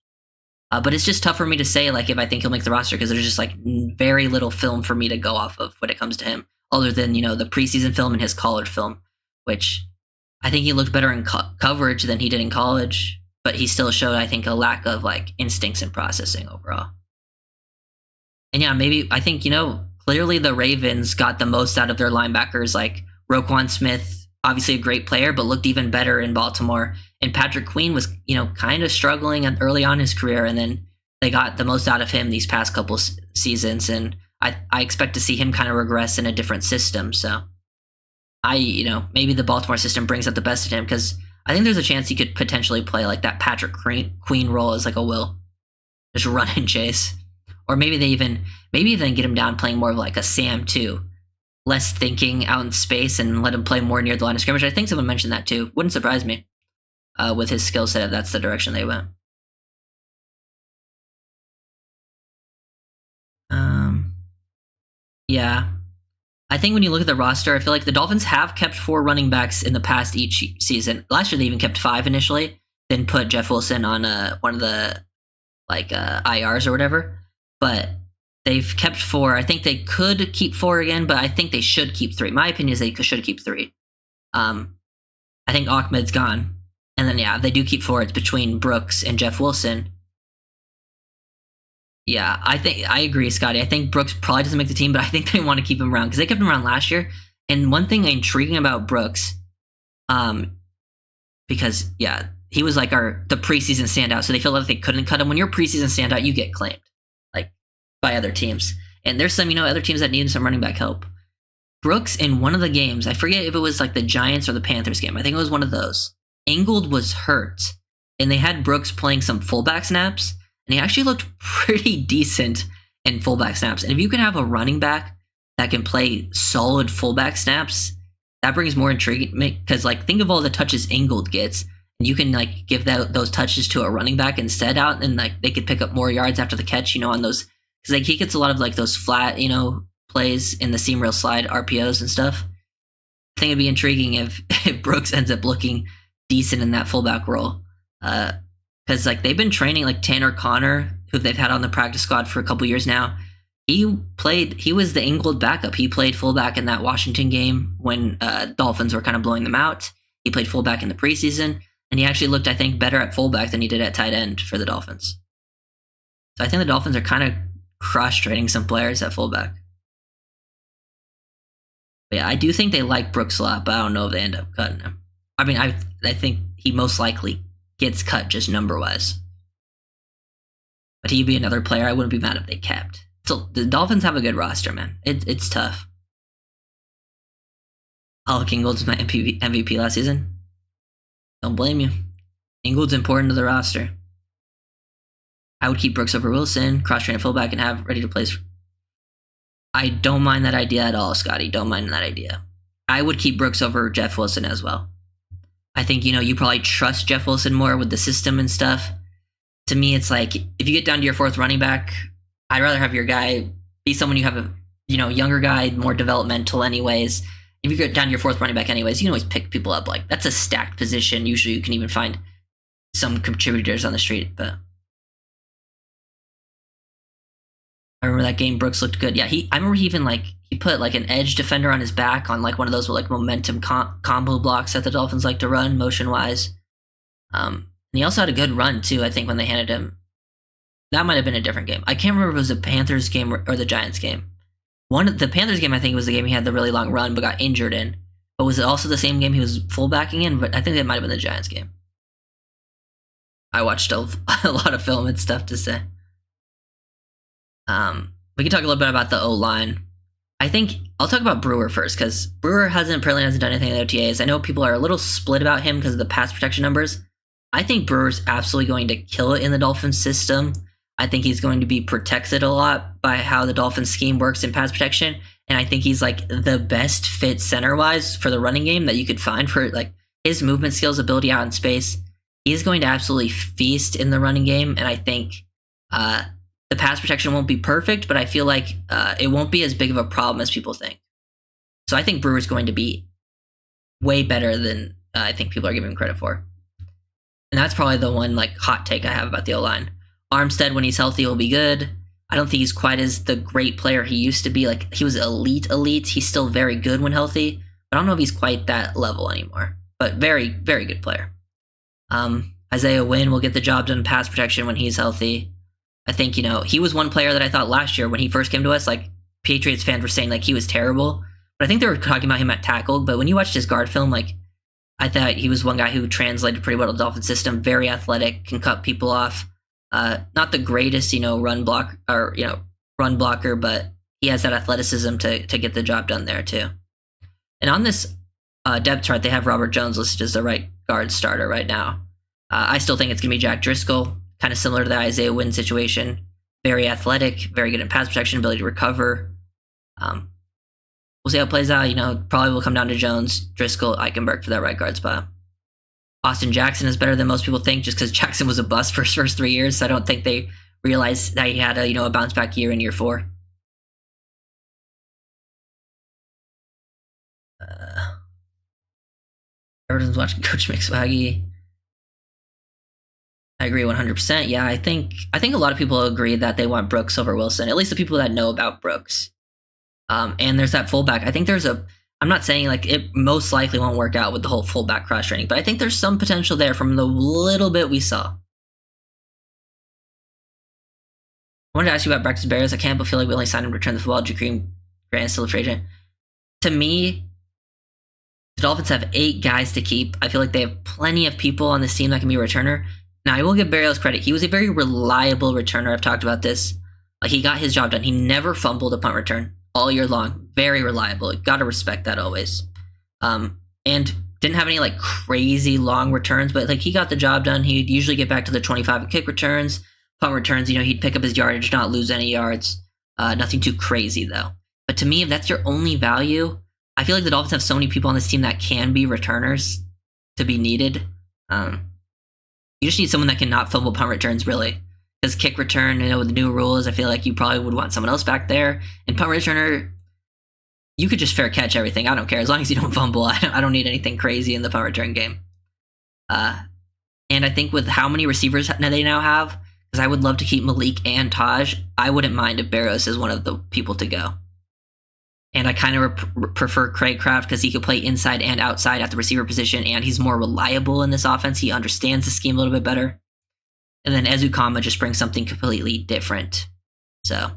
But it's just tough for me to say, like, if I think he'll make the roster, because there's just like very little film for me to go off of when it comes to him, other than, the preseason film and his college film, which I think he looked better in coverage than he did in college, but he still showed, I think, a lack of like instincts and processing overall. And yeah, maybe I think, clearly the Ravens got the most out of their linebackers, like Roquan Smith, obviously a great player, but looked even better in Baltimore. And Patrick Queen was, kind of struggling early on in his career, and then they got the most out of him these past couple seasons. And I expect to see him kind of regress in a different system. So maybe the Baltimore system brings out the best in him, because I think there's a chance he could potentially play like that Patrick Queen role as like a Will, just run and chase. Or maybe even get him down playing more of like a Sam too. Less thinking out in space and let him play more near the line of scrimmage. I think someone mentioned that too. Wouldn't surprise me with his skill set if that's the direction they went. Yeah. I think when you look at the roster, I feel like the Dolphins have kept 4 running backs in the past each season. Last year they even kept 5 initially, then put Jeff Wilson on one of the IRs or whatever. But they've kept 4. I think they could keep 4 again, but I think they should keep 3. My opinion is they should keep 3. I think Ahmed's gone. And then, yeah, they do keep 4. It's between Brooks and Jeff Wilson. Yeah, I agree, Scotty. I think Brooks probably doesn't make the team, but I think they want to keep him around because they kept him around last year. And one thing intriguing about Brooks, because, yeah, he was like the preseason standout, so they feel like they couldn't cut him. When you're a preseason standout, you get claimed, like, by other teams. And there's some, other teams that need some running back help. Brooks, in one of the games, I forget if it was like the Giants or the Panthers game. I think it was one of those. Ingold was hurt, and they had Brooks playing some fullback snaps, and he actually looked pretty decent in fullback snaps. And if you can have a running back that can play solid fullback snaps, that brings more intrigue. Because, like, think of all the touches Ingold gets, and you can, like, give those touches to a running back instead out, and, like, they could pick up more yards after the catch, on those. Because, like, he gets a lot of, like, those flat, plays in the seam reel slide RPOs and stuff. I think it'd be intriguing if Brooks ends up looking decent in that fullback role. Because, like, they've been training, like, Tanner Connor, who they've had on the practice squad for a couple years now. He was the Ingold backup. He played fullback in that Washington game when Dolphins were kind of blowing them out. He played fullback in the preseason, and he actually looked, I think, better at fullback than he did at tight end for the Dolphins. So I think the Dolphins are kind of cross-training some players at fullback. But yeah, I do think they like Brooks a lot, but I don't know if they end up cutting him. I mean, I think he most likely gets cut just number-wise. But he'd be another player I wouldn't be mad if they kept. So the Dolphins have a good roster, man. It's tough. Alec Ingold's my MVP last season. Don't blame you. Ingold's important to the roster. I would keep Brooks over Wilson, cross-train fullback, and have ready to play. I don't mind that idea at all, Scotty. Don't mind that idea. I would keep Brooks over Jeff Wilson as well. I think, you probably trust Jeff Wilson more with the system and stuff. To me, it's like, if you get down to your 4th running back, I'd rather have your guy be someone you have a, younger guy, more developmental anyways. If you get down to your 4th running back anyways, you can always pick people up. Like, that's a stacked position. Usually you can even find some contributors on the street, but I remember that game Brooks looked good. Yeah, I remember he even, he put, an edge defender on his back on, one of those, momentum combo blocks that the Dolphins like to run, motion-wise. And he also had a good run, too, I think, when they handed him. That might have been a different game. I can't remember if it was the Panthers game or the Giants game. The Panthers game, I think, was the game he had the really long run but got injured in. But was it also the same game he was fullbacking in? But I think that might have been the Giants game. I watched a lot of film and stuff to say. We can talk a little bit about the O-line. I think I'll talk about Brewer first, because Brewer apparently hasn't done anything in the OTAs. I know people are a little split about him because of the pass protection numbers. I think Brewer's absolutely going to kill it in the Dolphins system. I think he's going to be protected a lot by how the Dolphins scheme works in pass protection. And I think he's the best fit center-wise for the running game that you could find for his movement skills, ability out in space. He's going to absolutely feast in the running game. And I think the pass protection won't be perfect, but I feel like it won't be as big of a problem as people think. So I think Brewer's going to be way better than I think people are giving him credit for. And that's probably the one hot take I have about the O-line. Armstead, when he's healthy, will be good. I don't think he's quite as the great player he used to be. He was elite. He's still very good when healthy. But I don't know if he's quite that level anymore. But very, very good player. Isaiah Wynn will get the job done in pass protection when he's healthy. I think, he was one player that I thought last year when he first came to us, Patriots fans were saying, he was terrible. But I think they were talking about him at tackle. But when you watched his guard film, I thought he was one guy who translated pretty well to the Dolphins system. Very athletic, can cut people off. Not the greatest, run blocker, but he has that athleticism to get the job done there too. And on this depth chart, they have Robert Jones listed as the right guard starter right now. I still think it's going to be Jack Driscoll, kind of similar to the Isaiah Wynn situation. very athletic, very good in pass protection, ability to recover. We'll see how it plays out. Probably will come down to Jones, Driscoll, Eichenberg for that right guard spot. Austin Jackson is better than most people think just because Jackson was a bust for his first 3 years. So I don't think they realized that he had a bounce back year in year 4. Everyone's watching Coach McSwaggy. I agree 100%. Yeah, I think a lot of people agree that they want Brooks over Wilson, at least the people that know about Brooks. And there's that fullback. I think I'm not saying like it most likely won't work out with the whole fullback cross training, but I think there's some potential there from the little bit we saw. I wanted to ask you about Braxton Berrios. I can't but feel like we only signed him to return the football. Jakeem Grant still a free agent. To me, the Dolphins have 8 guys to keep. I feel like they have plenty of people on this team that can be a returner. Now, I will give Berrios credit. He was a very reliable returner. I've talked about this. Like, he got his job done. He never fumbled a punt return all year long. Very reliable. Got to respect that always. And didn't have any like crazy long returns, but like he got the job done. He'd usually get back to the 25 and kick returns. Punt returns, he'd pick up his yardage, not lose any yards. Nothing too crazy though. But to me, if that's your only value, I feel like the Dolphins have so many people on this team that can be returners to be needed. You just need someone that can not fumble punt returns, really. Because kick return, with the new rules, I feel like you probably would want someone else back there. And punt returner, you could just fair catch everything. I don't care. As long as you don't fumble, I don't need anything crazy in the punt return game. And I think with how many receivers they now have, because I would love to keep Malik and Taj, I wouldn't mind if Berrios is one of the people to go. And I kind of prefer Craig Kraft because he could play inside and outside at the receiver position, and he's more reliable in this offense. He understands the scheme a little bit better. And then Ezukama just brings something completely different. So,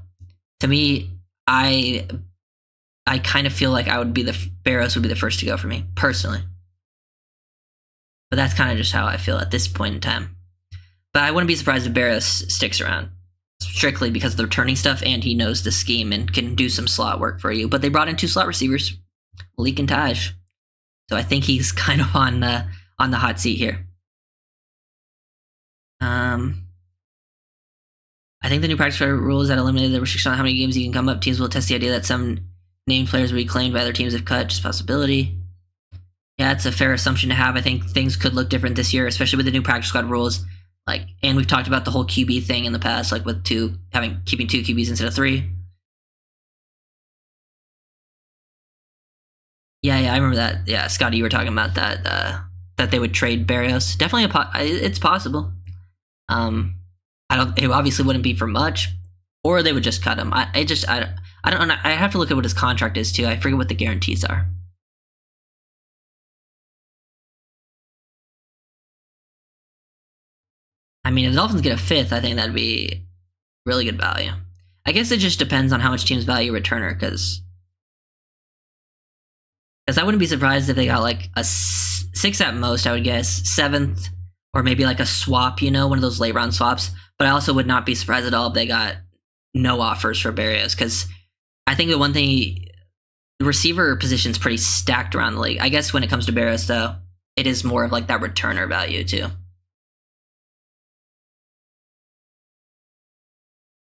to me, I kind of feel like Berrios would be the first to go for me, personally. But that's kind of just how I feel at this point in time. But I wouldn't be surprised if Berrios sticks around. Strictly because of the returning stuff, and he knows the scheme and can do some slot work for you. But they brought in 2 slot receivers, Malik and Taj. So I think he's kind of on the hot seat here. I think the new practice rules that eliminated the restriction on how many games you can come up. Teams will test the idea that some named players will be claimed by other teams if cut. Just a possibility. Yeah, it's a fair assumption to have. I think things could look different this year, especially with the new practice squad rules. And we've talked about the whole QB thing in the past, like with keeping 2 QBs instead of 3. Yeah, I remember that. Yeah, Scotty, you were talking about that. That they would trade Berrios. Definitely, it's possible. It obviously wouldn't be for much, or they would just cut him. I don't know. I have to look at what his contract is too. I forget what the guarantees are. I mean, if the Dolphins get a 5th, I think that'd be really good value. I guess it just depends on how much teams value returner, because I wouldn't be surprised if they got like a 6 at most, I would guess, 7th, or maybe like a swap, one of those late round swaps. But I also would not be surprised at all if they got no offers for Berrios, because I think the one thing, the receiver position's pretty stacked around the league. I guess when it comes to Berrios, though, it is more of like that returner value too.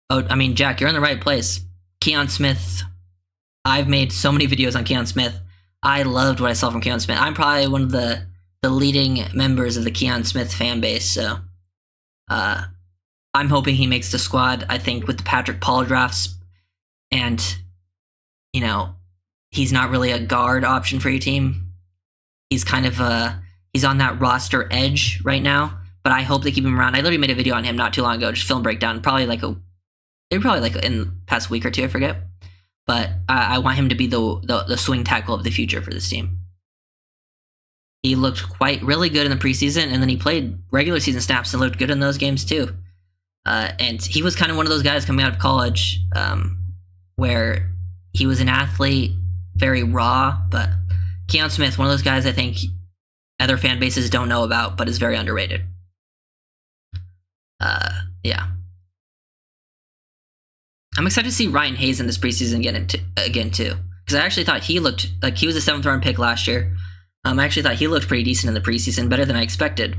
Oh, I mean, Jack, you're in the right place. Keon Smith. I've made so many videos on Keon Smith. I loved what I saw from Keon Smith. I'm probably one of the leading members of the Keon Smith fan base, so I'm hoping he makes the squad. I think with the Patrick Paul drafts, and he's not really a guard option for your team. He's kind of he's on that roster edge right now, but I hope they keep him around. I literally made a video on him not too long ago, just film breakdown, probably like in the past week or 2, I forget. But I want him to be the swing tackle of the future for this team. He looked really good in the preseason, and then he played regular season snaps and looked good in those games too. And he was kind of one of those guys coming out of college where he was an athlete, very raw, but Keon Smith, one of those guys I think other fan bases don't know about, but is very underrated. Yeah. I'm excited to see Ryan Hayes in this preseason again too, because I actually thought he looked like he was a 7th round pick last year. I actually thought he looked pretty decent in the preseason, better than I expected.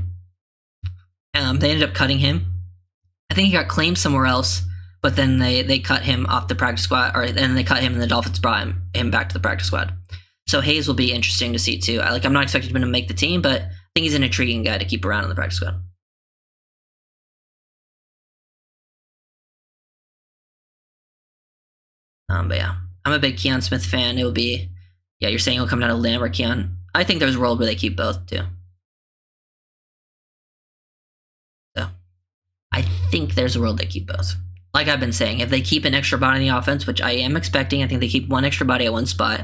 They ended up cutting him. I think he got claimed somewhere else, but then they cut him off the practice squad, or then they cut him and the Dolphins brought him back to the practice squad. So Hayes will be interesting to see too. I'm not expecting him to make the team, but I think he's an intriguing guy to keep around in the practice squad. But yeah, I'm a big Keon Smith fan. It will be, yeah, you're saying he'll come down to Lim or Keon. I think there's a world where they keep both too. So I think there's a world they keep both. Like I've been saying, if they keep an extra body in the offense, which I am expecting, I think they keep one extra body at one spot.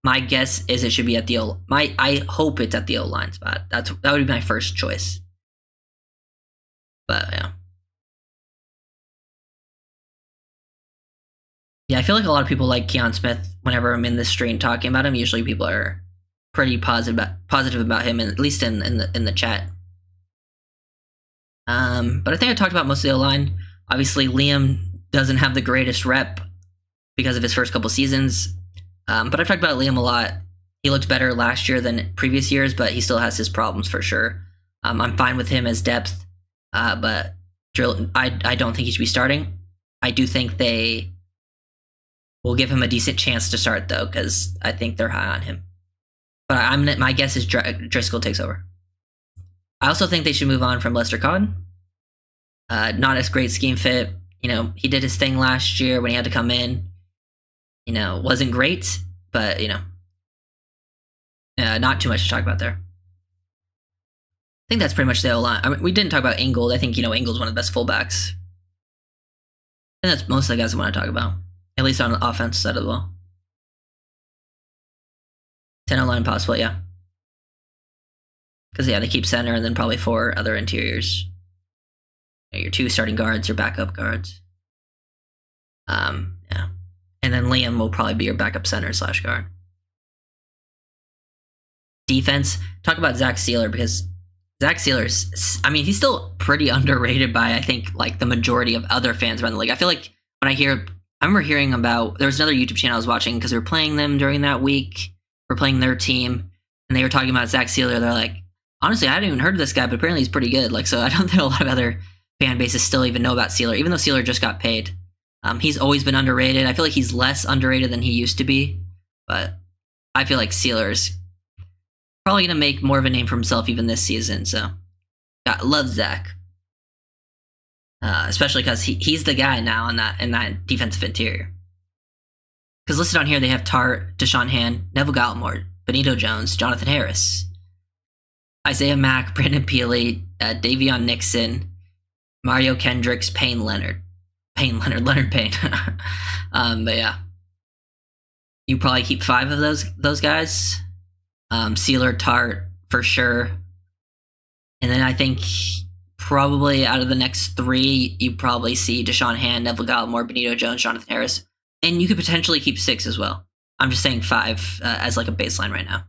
My guess is it should be at the O. I hope it's at the O-line spot. That would be my first choice. But yeah. Yeah, I feel like a lot of people like Keon Smith. Whenever I'm in this stream talking about him, usually people are pretty positive about him, at least in the chat. But I think I talked about most of the O-line. Obviously, Liam doesn't have the greatest rep because of his first couple seasons. But I've talked about Liam a lot. He looked better last year than previous years, but he still has his problems for sure. I'm fine with him as depth, but I don't think he should be starting. I do think they will give him a decent chance to start, though, because I think they're high on him. But my guess is Driscoll takes over. I also think they should move on from Lester Cotton. Not as great scheme fit. He did his thing last year when he had to come in. Wasn't great, but, not too much to talk about there. I think that's pretty much the O-line. I mean, we didn't talk about Ingold. I think, Ingold's one of the best fullbacks. And that's most of the guys I want to talk about, at least on the offense side of the ball. 10 O-line possible, yeah. Because, yeah, they keep center and then probably 4 other interiors. Your 2 starting guards, your backup guards. Yeah. And then Liam will probably be your backup center / guard. Defense, talk about Zach Sealer, because Zach Sealer's, he's still pretty underrated by, I think, the majority of other fans around the league. I feel like when I remember hearing about, there was another YouTube channel I was watching because we were playing them during that week. We're playing their team, and they were talking about Zach Sealer. They're like, honestly, I hadn't even heard of this guy, but apparently he's pretty good. So I don't think a lot of other fan bases still even know about Sealer, even though Sealer just got paid. He's always been underrated. I feel like he's less underrated than he used to be, but I feel like Sealer's probably going to make more of a name for himself even this season. So, love Zach, especially because he's the guy now in that defensive interior. Because listed on here, they have Tart, Deshaun Hand, Neville Gallimore, Benito Jones, Jonathan Harris, Isaiah Mack, Brandon Peely, Davion Nixon, Mario Kendricks, Leonard Payne. But yeah, you probably keep 5 of those guys. Sealer, Tart for sure, and then I think probably out of the next 3, you probably see Deshaun Hand, Neville Gallimore, Benito Jones, Jonathan Harris, and you could potentially keep 6 as well. I'm just saying 5 as a baseline right now.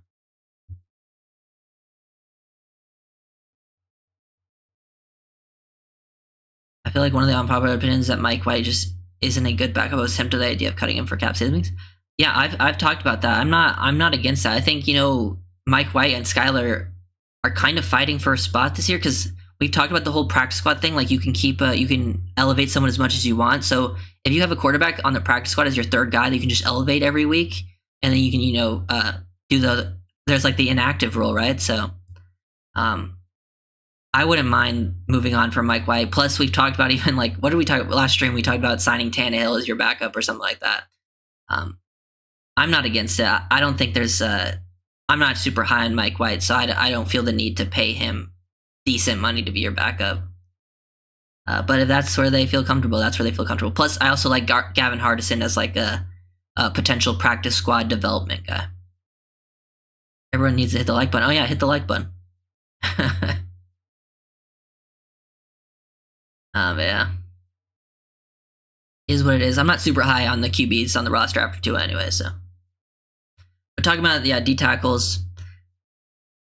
I feel like one of the unpopular opinions is that Mike White just isn't a good backup. I was tempted to the idea of cutting him for cap savings. Yeah, I've talked about that. I'm not against that. I think Mike White and Skylar are kind of fighting for a spot this year because we've talked about the whole practice squad thing. You can you can elevate someone as much as you want. So if you have a quarterback on the practice squad as your 3rd guy that you can just elevate every week, and then you can do there's the inactive rule, right? So I wouldn't mind moving on from Mike White. Plus, we've talked about even what did we talk about last stream? We talked about signing Tannehill as your backup or something like that. I'm not against it. I don't think there's I'm not super high on Mike White, so I don't feel the need to pay him decent money to be your backup. But if that's where they feel comfortable, that's where they feel comfortable. Plus, I also like Gavin Hardison as a potential practice squad development guy. Everyone needs to hit the like button. Oh yeah, hit the like button. But yeah, is what it is. I'm not super high on the QBs on the roster after 2 anyway. So, but talking about D tackles,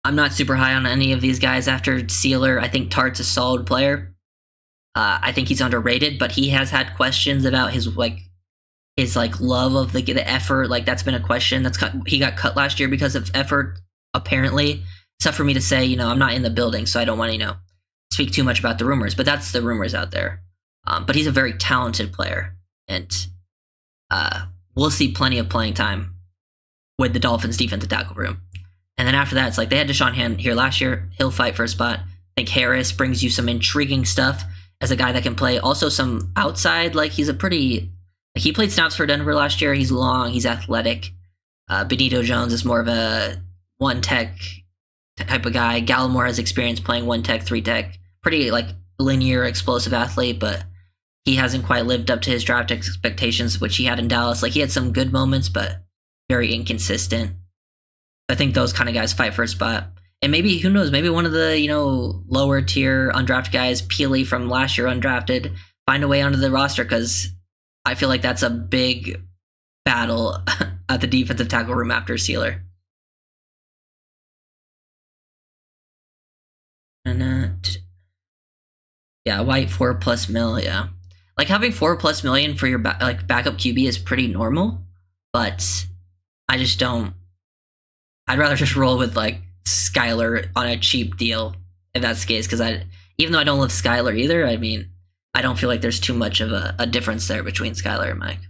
I'm not super high on any of these guys after Sealer. I think Tart's a solid player. I think he's underrated, but he has had questions about his love of the effort. That's been a question. He got cut last year because of effort, apparently. It's tough for me to say. I'm not in the building, so I don't want to speak too much about the rumors. But that's the rumors out there. but he's a very talented player, and we'll see plenty of playing time with the Dolphins defensive tackle room. And then after that, it's like they had Deshaun Hand here last year. He'll fight for a spot. I think Harris brings you some intriguing stuff as a guy that can play also some outside. Like he's a pretty, like he played snaps for Denver last year. He's long, he's athletic. Benito Jones is more of a one tech type of guy. Gallimore has experience playing one tech, three tech. Pretty like linear, explosive athlete, but he hasn't quite lived up to his draft expectations, which he had in Dallas. Like he had some good moments, but very inconsistent. I think those kind of guys fight for a spot. And maybe, who knows, maybe one of the, lower tier undrafted guys, Peely from last year undrafted, find a way onto the roster, because I feel like that's a big battle at the defensive tackle room after Sealer. And yeah, White 4+ mil, yeah. Like having 4+ million for your backup QB is pretty normal, but I just don't. I'd rather just roll with like Skyler on a cheap deal if that's the case, because even though I don't love Skyler either, I mean, I don't feel like there's too much of a difference there between Skyler and Mike.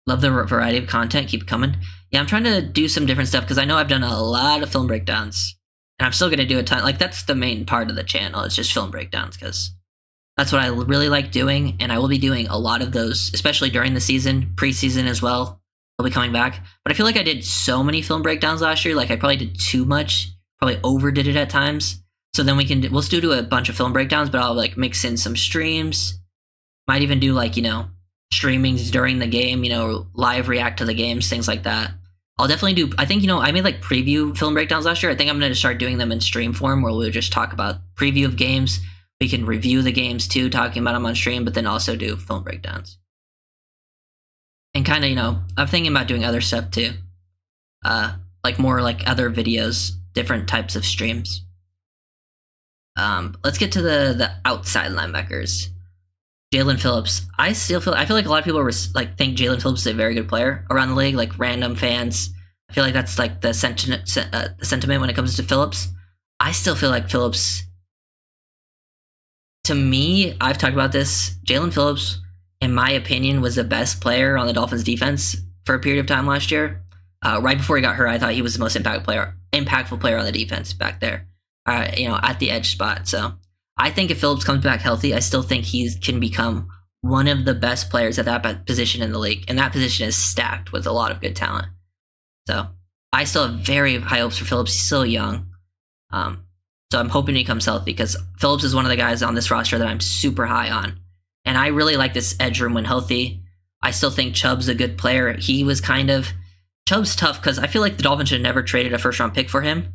Love the variety of content. Keep it coming. Yeah, I'm trying to do some different stuff because I know I've done a lot of film breakdowns, and I'm still going to do a ton. Like that's the main part of the channel. It's just film breakdowns because that's what I really like doing, and I will be doing a lot of those, especially during the season, preseason as well. I'll be coming back. But I feel like I did so many film breakdowns last year. Like I probably did too much. Probably overdid it at times. So then we'll still do a bunch of film breakdowns, but I'll like mix in some streams. Might even do like, streamings during the game, live react to the games, things like that. I'll definitely do, I think, I made like preview film breakdowns last year. I think I'm going to start doing them in stream form where we'll just talk about preview of games. We can review the games too, talking about them on stream, but then also do film breakdowns. And kind of, I'm thinking about doing other stuff too. Like more like other videos, different types of streams. Let's get to the outside linebackers. Jalen Phillips. I feel like a lot of people think Jalen Phillips is a very good player around the league, like random fans. I feel like that's like the sentiment when it comes to Phillips. I still feel like Phillips, to me, I've talked about this, Jalen Phillips, in my opinion, was the best player on the Dolphins defense for a period of time last year. Right before he got hurt, I thought he was the most impactful player on the defense back there, at the edge spot. So I think if Phillips comes back healthy, I still think he can become one of the best players at that position in the league. And that position is stacked with a lot of good talent. So I still have very high hopes for Phillips. He's still young. So I'm hoping he comes healthy because Phillips is one of the guys on this roster that I'm super high on. And I really like this edge room when healthy. I still think Chubb's a good player. Chubb's tough because I feel like the Dolphins should have never traded a first-round pick for him.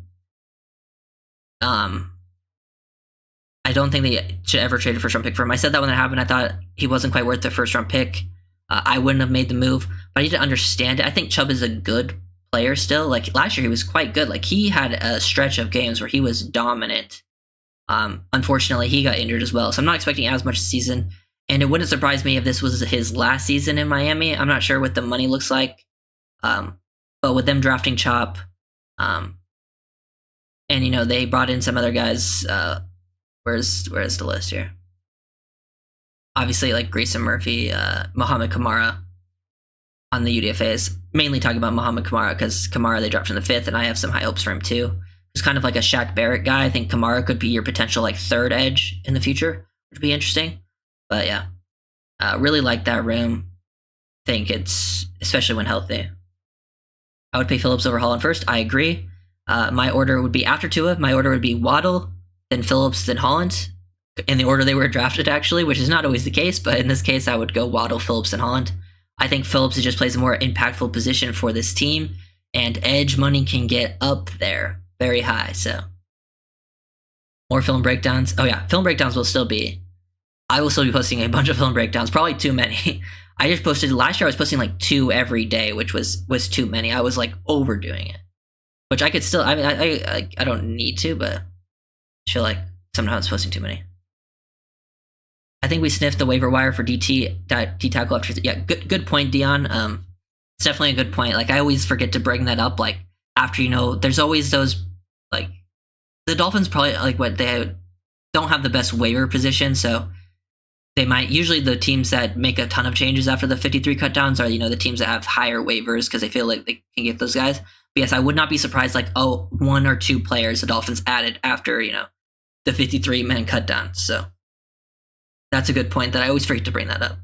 I don't think they should ever trade a first-round pick for him. I said that when that happened. I thought he wasn't quite worth the first-round pick. I wouldn't have made the move, but I need to understand it. I think Chubb is a good player still. Like last year, he was quite good. Like he had a stretch of games where he was dominant. Unfortunately, he got injured as well, so I'm not expecting as much season. And it wouldn't surprise me if this was his last season in Miami. I'm not sure what the money looks like. But with them drafting Chop, and they brought in some other guys. Where's the list here? Obviously, like Grayson Murphy, Muhammad Kamara on the UDFAs. Mainly talking about Muhammad Kamara because Kamara they dropped in the 5th, and I have some high hopes for him too. He's kind of like a Shaq Barrett guy. I think Kamara could be your potential like third edge in the future, which would be interesting. But yeah, really like that room. Think it's, especially when healthy. I would pay Phillips over Holland first. I agree. My order would be after Tua. My order would be Waddle, then Phillips, then Holland. In the order they were drafted, actually, which is not always the case. But in this case, I would go Waddle, Phillips, and Holland. I think Phillips just plays a more impactful position for this team. And edge money can get up there very high. So more film breakdowns. Oh yeah, film breakdowns will still be. I will still be posting a bunch of film breakdowns, probably too many. I just posted, last year I was posting like 2 every day, which was too many. I was like overdoing it, which I could still, I don't need to, but I feel like sometimes posting too many. I think we sniffed the waiver wire for D tackle after, yeah, good point, Dion. It's definitely a good point. Like I always forget to bring that up. Like after, there's always those, like the Dolphins probably like what they had don't have the best waiver position, so they might usually the teams that make a ton of changes after the 53 cutdowns are the teams that have higher waivers because they feel like they can get those guys. But yes, I would not be surprised one or two players the Dolphins added after the 53 man cutdown. So that's a good point that I always forget to bring that up.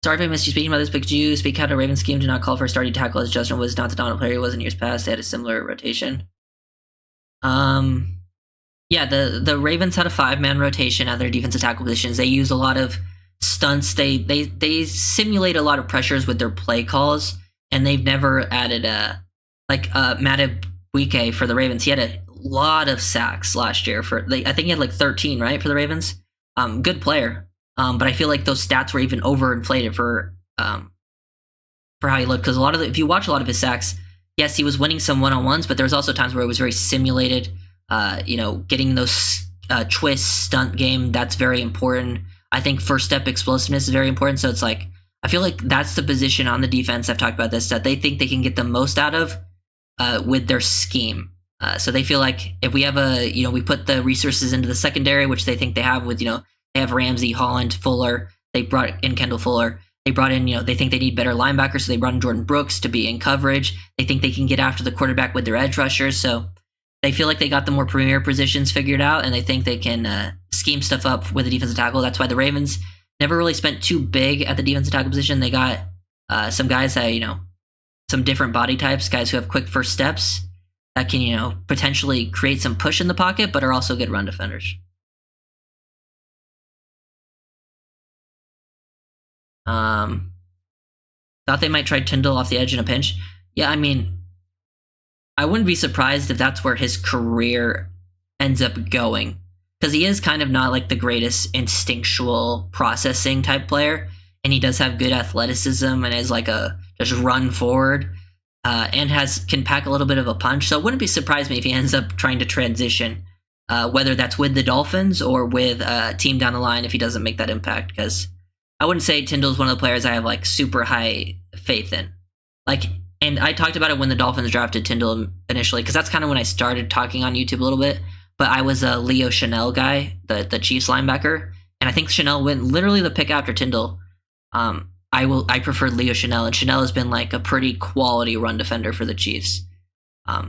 Sorry if I missed you speaking about this, but could you speak how the Ravens scheme did not call for a starting tackle as Justin was not the dominant player he was in years past? They had a similar rotation. Yeah, the Ravens had a 5-man rotation at their defensive tackle positions. They use a lot of stunts. They simulate a lot of pressures with their play calls, and they've never added Madubuike for the Ravens. He had a lot of sacks last year I think he had like 13, right, for the Ravens. Good player. But I feel like those stats were even overinflated for how he looked, because if you watch a lot of his sacks, yes, he was winning some one-on-ones, but there was also times where it was very simulated. Getting those twists, stunt game, that's very important. I think first step explosiveness is very important. So it's like I feel like that's the position on the defense. I've talked about this that they think they can get the most out of with their scheme. So they feel like if we have we put the resources into the secondary, which they think they have with they have Ramsey, Holland, Fuller. They brought in Kendall Fuller. They brought in, they think they need better linebackers, so they brought in Jordan Brooks to be in coverage. They think they can get after the quarterback with their edge rushers, so they feel like they got the more premier positions figured out, and they think they can scheme stuff up with the defensive tackle. That's why the Ravens never really spent too big at the defensive tackle position. They got some guys that, some different body types, guys who have quick first steps that can, potentially create some push in the pocket, but are also good run defenders. Thought they might try Tyndall off the edge in a pinch. Yeah, I mean, I wouldn't be surprised if that's where his career ends up going, because he is kind of not like the greatest instinctual processing type player, and he does have good athleticism and is like just run forward, and can pack a little bit of a punch. So it wouldn't be surprised me if he ends up trying to transition, whether that's with the Dolphins or with a team down the line if he doesn't make that impact, because I wouldn't say Tyndall's one of the players I have like super high faith in. And I talked about it when the Dolphins drafted Tyndall initially, because that's kind of when I started talking on YouTube a little bit. But I was a Leo Chanel guy, the Chiefs linebacker, and I think Chanel went literally the pick after Tyndall. I preferred Leo Chanel, and Chanel has been like a pretty quality run defender for the Chiefs. I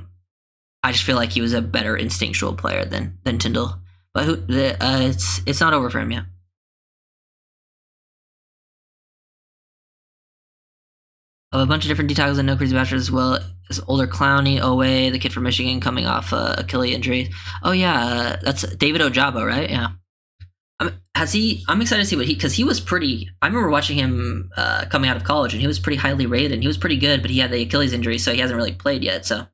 just feel like he was a better instinctual player than Tyndall. But it's not over for him yet. Of a bunch of different D tackles and no crazy bachelors, as well as older Clowney, Owe, the kid from Michigan coming off Achilles injury. Oh yeah, that's David Ojabo, right? Yeah. I'm excited to see because he was pretty. I remember watching him coming out of college, and he was pretty highly rated, and he was pretty good. But he had the Achilles injury, so he hasn't really played yet. So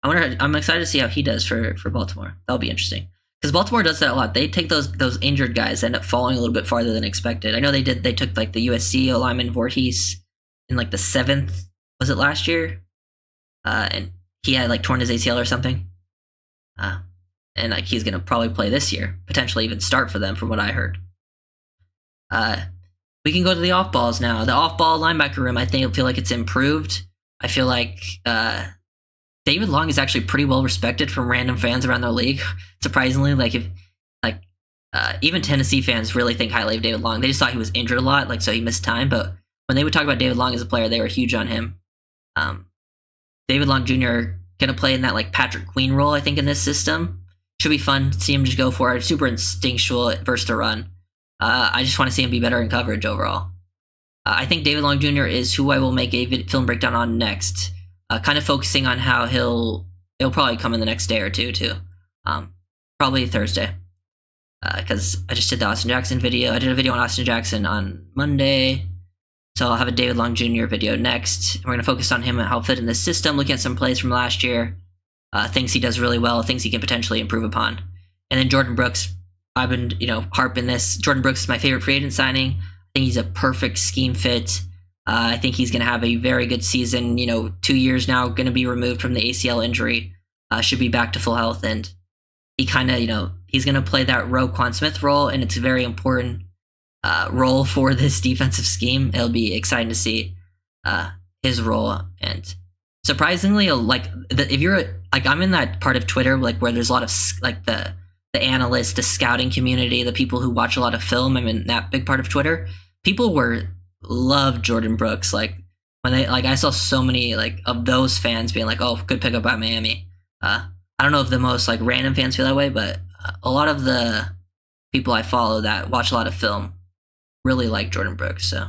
I'm excited to see how he does for Baltimore. That'll be interesting, because Baltimore does that a lot. They take those injured guys, end up falling a little bit farther than expected. I know they did. They took like the USC lineman Voorhees in like the 7th, was it last year? And he had like torn his ACL or something. And like he's gonna probably play this year, potentially even start for them, from what I heard. We can go to the off balls now. The off ball linebacker room, I feel like it's improved. I feel like David Long is actually pretty well respected from random fans around the league. Surprisingly, even Tennessee fans really think highly of David Long. They just thought he was injured a lot, so he missed time, but when they would talk about David Long as a player, they were huge on him. David Long Jr. going to play in that like Patrick Queen role, I think, in this system. Should be fun to see him just go for it. Super instinctual versus to run. I just want to see him be better in coverage overall. I think David Long Jr. is who I will make a film breakdown on next. Kind of focusing on how he'll probably come in the next day or two too. Probably Thursday. Because I just did the Austin Jackson video. I did a video on Austin Jackson on Monday. So I'll have a David Long Jr. video next. We're going to focus on him and how fit in the system, looking at some plays from last year, things he does really well, things he can potentially improve upon. And then Jordan Brooks, I've been, harping this. Jordan Brooks is my favorite free agent signing. I think he's a perfect scheme fit. I think he's going to have a very good season. 2 years now, going to be removed from the ACL injury. Should be back to full health. And he kind of, he's going to play that Roquan Smith role, and it's a very important role for this defensive scheme. It'll be exciting to see his role, and surprisingly, like if you're like I'm in that part of Twitter like where there's a lot of like the analysts, the scouting community, the people who watch a lot of film. I'm in that big part of Twitter. People love Jordan Brooks. Like when they like I saw so many like of those fans being like, oh, good pickup by Miami. I don't know if the most like random fans feel that way, but a lot of the people I follow that watch a lot of film really like Jordan Brooks. So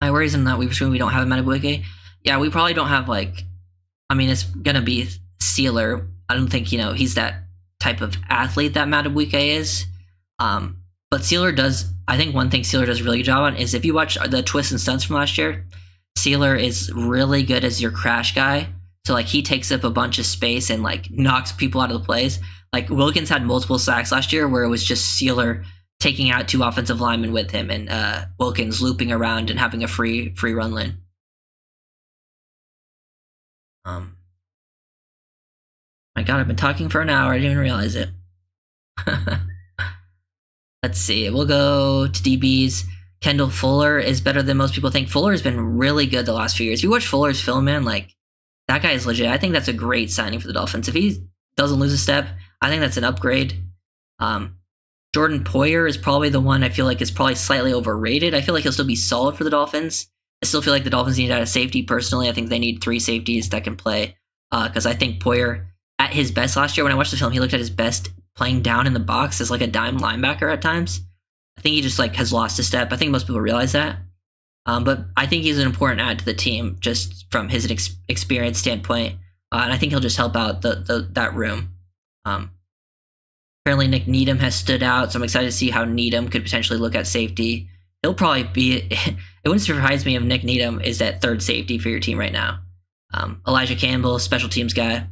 my worries in that we don't have a Matabuike. Yeah, we probably don't have like. I mean, it's gonna be Sealer. I don't think he's that type of athlete that Matabuike is. But Sealer does. I think one thing Sealer does a really good job on is if you watch the twists and stunts from last year, Sealer is really good as your crash guy. So like he takes up a bunch of space and like knocks people out of the plays. Like Wilkins had multiple sacks last year where it was just Sealer taking out 2 offensive linemen with him and Wilkins looping around and having a free run lane. My God, I've been talking for an hour. I didn't even realize it. Let's see. We'll go to DBs. Kendall Fuller is better than most people think. Fuller has been really good the last few years. If you watch Fuller's film, man, like that guy is legit. I think that's a great signing for the Dolphins. If he doesn't lose a step, I think that's an upgrade. Jordan Poyer is probably the one I feel like is probably slightly overrated. I feel like he'll still be solid for the Dolphins. I still feel like the Dolphins need out a safety. Personally, I think they need 3 safeties that can play. Because I think Poyer, at his best last year, when I watched the film, he looked at his best playing down in the box as like a dime linebacker at times. I think he just like has lost a step. I think most people realize that. But I think he's an important add to the team just from his experience standpoint. And I think he'll just help out that room. Apparently Nick Needham has stood out, so I'm excited to see how Needham could potentially look at safety. He'll probably be... It wouldn't surprise me if Nick Needham is that 3rd safety for your team right now. Elijah Campbell, special teams guy,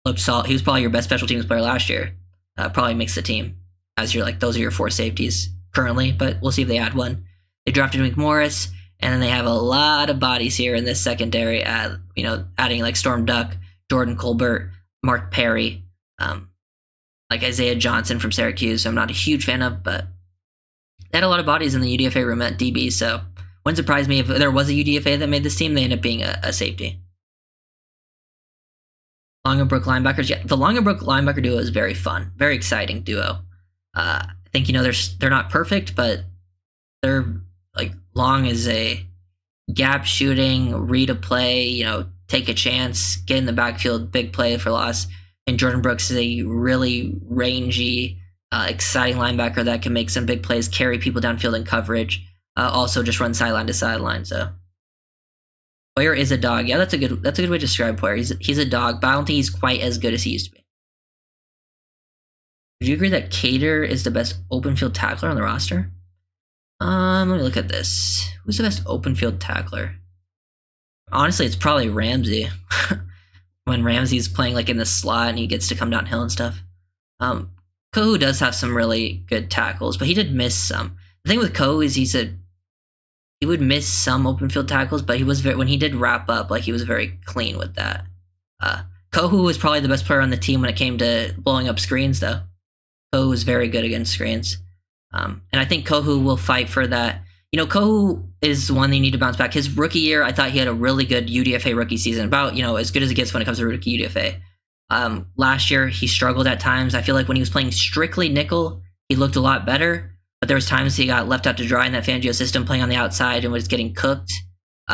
looked solid. He was probably your best special teams player last year. Probably makes the team as you're like those are your 4 safeties currently, but we'll see if they add one. They drafted McMorris, and then they have a lot of bodies here in this secondary. Adding like Storm Duck, Jordan Colbert, Mark Perry, like Isaiah Johnson from Syracuse. I'm not a huge fan of, but they had a lot of bodies in the UDFA room at DB, so wouldn't surprise me if there was a UDFA that made this team. They end up being a safety. Longenbrook linebackers. Yeah, the Longenbrook linebacker duo is very fun, very exciting duo. I think they're not perfect, but they're like Long is a gap shooting, read a play, take a chance, get in the backfield, big play for loss. And Jordan Brooks is a really rangy, exciting linebacker that can make some big plays, carry people downfield in coverage, also just run sideline to sideline. So Poyer is a dog. Yeah, that's a good way to describe Poyer. He's a dog, but I don't think he's quite as good as he used to be. Would you agree that Cater is the best open field tackler on the roster? Let me look at this. Who's the best open field tackler? Honestly, it's probably Ramsey. When Ramsey's playing like in the slot and he gets to come downhill and stuff. Kohu does have some really good tackles, but he did miss some. The thing with Kohu is he would miss some open field tackles, but he was when he did wrap up, like he was very clean with that. Kohu was probably the best player on the team when it came to blowing up screens, though. Kohu was very good against screens. And I think Kohu will fight for that. Kohu is one that you need to bounce back. His rookie year, I thought he had a really good UDFA rookie season, about, as good as it gets when it comes to rookie UDFA. Last year, he struggled at times. I feel like when he was playing strictly nickel, he looked a lot better, but there was times he got left out to dry in that Fangio system, playing on the outside and was getting cooked.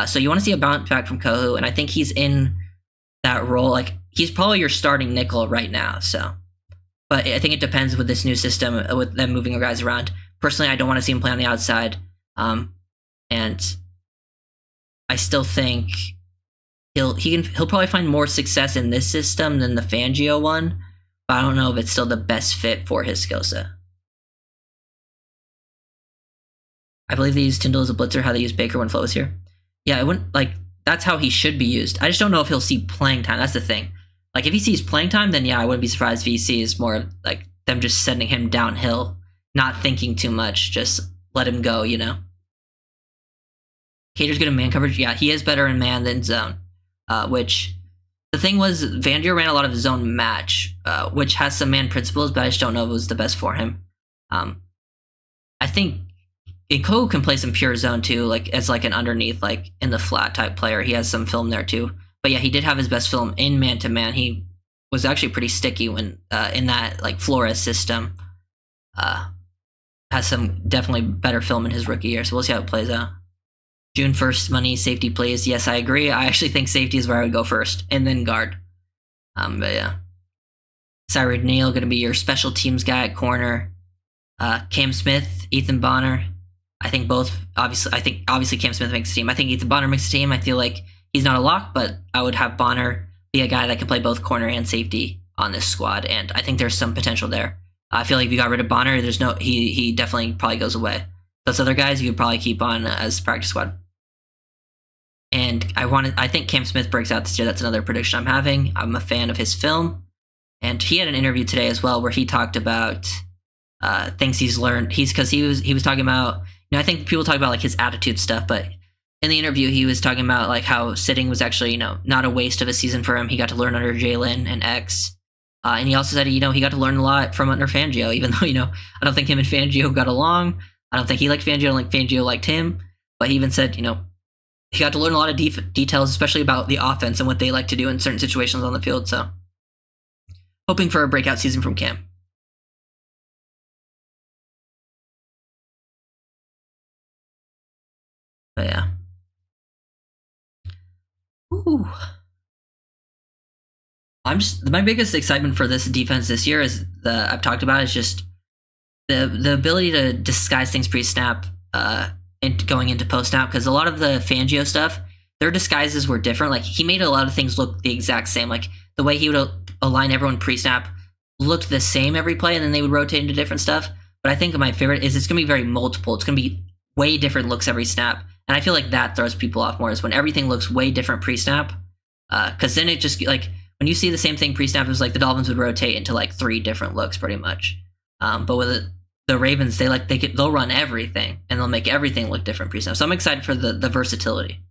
So you want to see a bounce back from Kohu, and I think he's in that role. Like, he's probably your starting nickel right now, so. But I think it depends with this new system, with them moving guys around. Personally, I don't want to see him play on the outside. And I still think he'll probably find more success in this system than the Fangio one, but I don't know if it's still the best fit for his skill set. I believe they use Tyndall as a blitzer, how they use Baker when Flo was here. Yeah, it wouldn't that's how he should be used. I just don't know if he'll see playing time. That's the thing. Like, if he sees playing time, then yeah, I wouldn't be surprised if he sees more like them just sending him downhill, not thinking too much, just let him go, Cater's good in man coverage. Yeah, he is better in man than zone, which the thing was, Vandier ran a lot of zone match, which has some man principles, but I just don't know if it was the best for him. I think Iko can play some pure zone too, like as like an underneath, like in the flat type player. He has some film there too. But yeah, he did have his best film in man to man. He was actually pretty sticky when in that like Flores system. Has some definitely better film in his rookie year. So we'll see how it plays out. June 1st, money, safety plays. Yes, I agree. I actually think safety is where I would go first, and then guard. But yeah. Cyril Neal going to be your special teams guy at corner. Cam Smith, Ethan Bonner. I think both. Obviously Cam Smith makes the team. I think Ethan Bonner makes the team. I feel like he's not a lock, but I would have Bonner be a guy that can play both corner and safety on this squad, and I think there's some potential there. I feel like if you got rid of Bonner, he definitely probably goes away. Those other guys you could probably keep on as practice squad. And I think Cam Smith breaks out this year. That's another prediction I'm having. I'm a fan of his film, and he had an interview today as well where he talked about things he's learned. He was talking about, I think people talk about like his attitude stuff, but in the interview he was talking about like how sitting was actually not a waste of a season for him. He got to learn under Jalen and X. And he also said, he got to learn a lot from under Fangio, even though, I don't think him and Fangio got along. I don't think he liked Fangio. I don't think Fangio liked him. But he even said, he got to learn a lot of details, especially about the offense and what they like to do in certain situations on the field. So, hoping for a breakout season from Cam. But yeah. Ooh. My biggest excitement for this defense this year is I've talked about is just the ability to disguise things pre-snap and going into post-snap, because a lot of the Fangio stuff, their disguises were different. Like he made a lot of things look the exact same. Like the way he would align everyone pre-snap looked the same every play, and then they would rotate into different stuff. But I think my favorite is it's going to be very multiple. It's going to be way different looks every snap, and I feel like that throws people off more is when everything looks way different pre-snap, because then it just like when you see the same thing pre-snap, it was like the Dolphins would rotate into like 3 different looks pretty much. But with the Ravens, they'll run everything and they'll make everything look different pre-snap. So I'm excited for the versatility.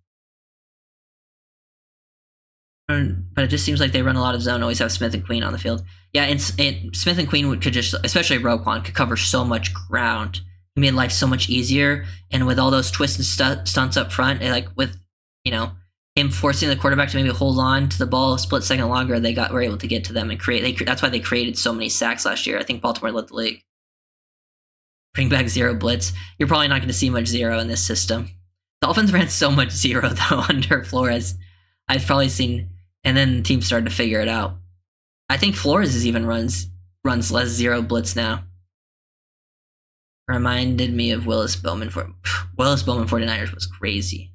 But it just seems like they run a lot of zone, always have Smith and Queen on the field. Yeah, and Smith and Queen could just, especially Roquan, could cover so much ground. He made life so much easier. And with all those twists and stunts up front, like with, him forcing the quarterback to maybe hold on to the ball a split second longer, were able to get to them and create. That's why they created so many sacks last year. I think Baltimore led the league. Bring back zero blitz. You're probably not going to see much zero in this system. Dolphins ran so much zero though under Flores. I've probably seen, and then teams started to figure it out. I think Flores even runs less zero blitz now. Reminded me of Willis Bowman 49ers was crazy.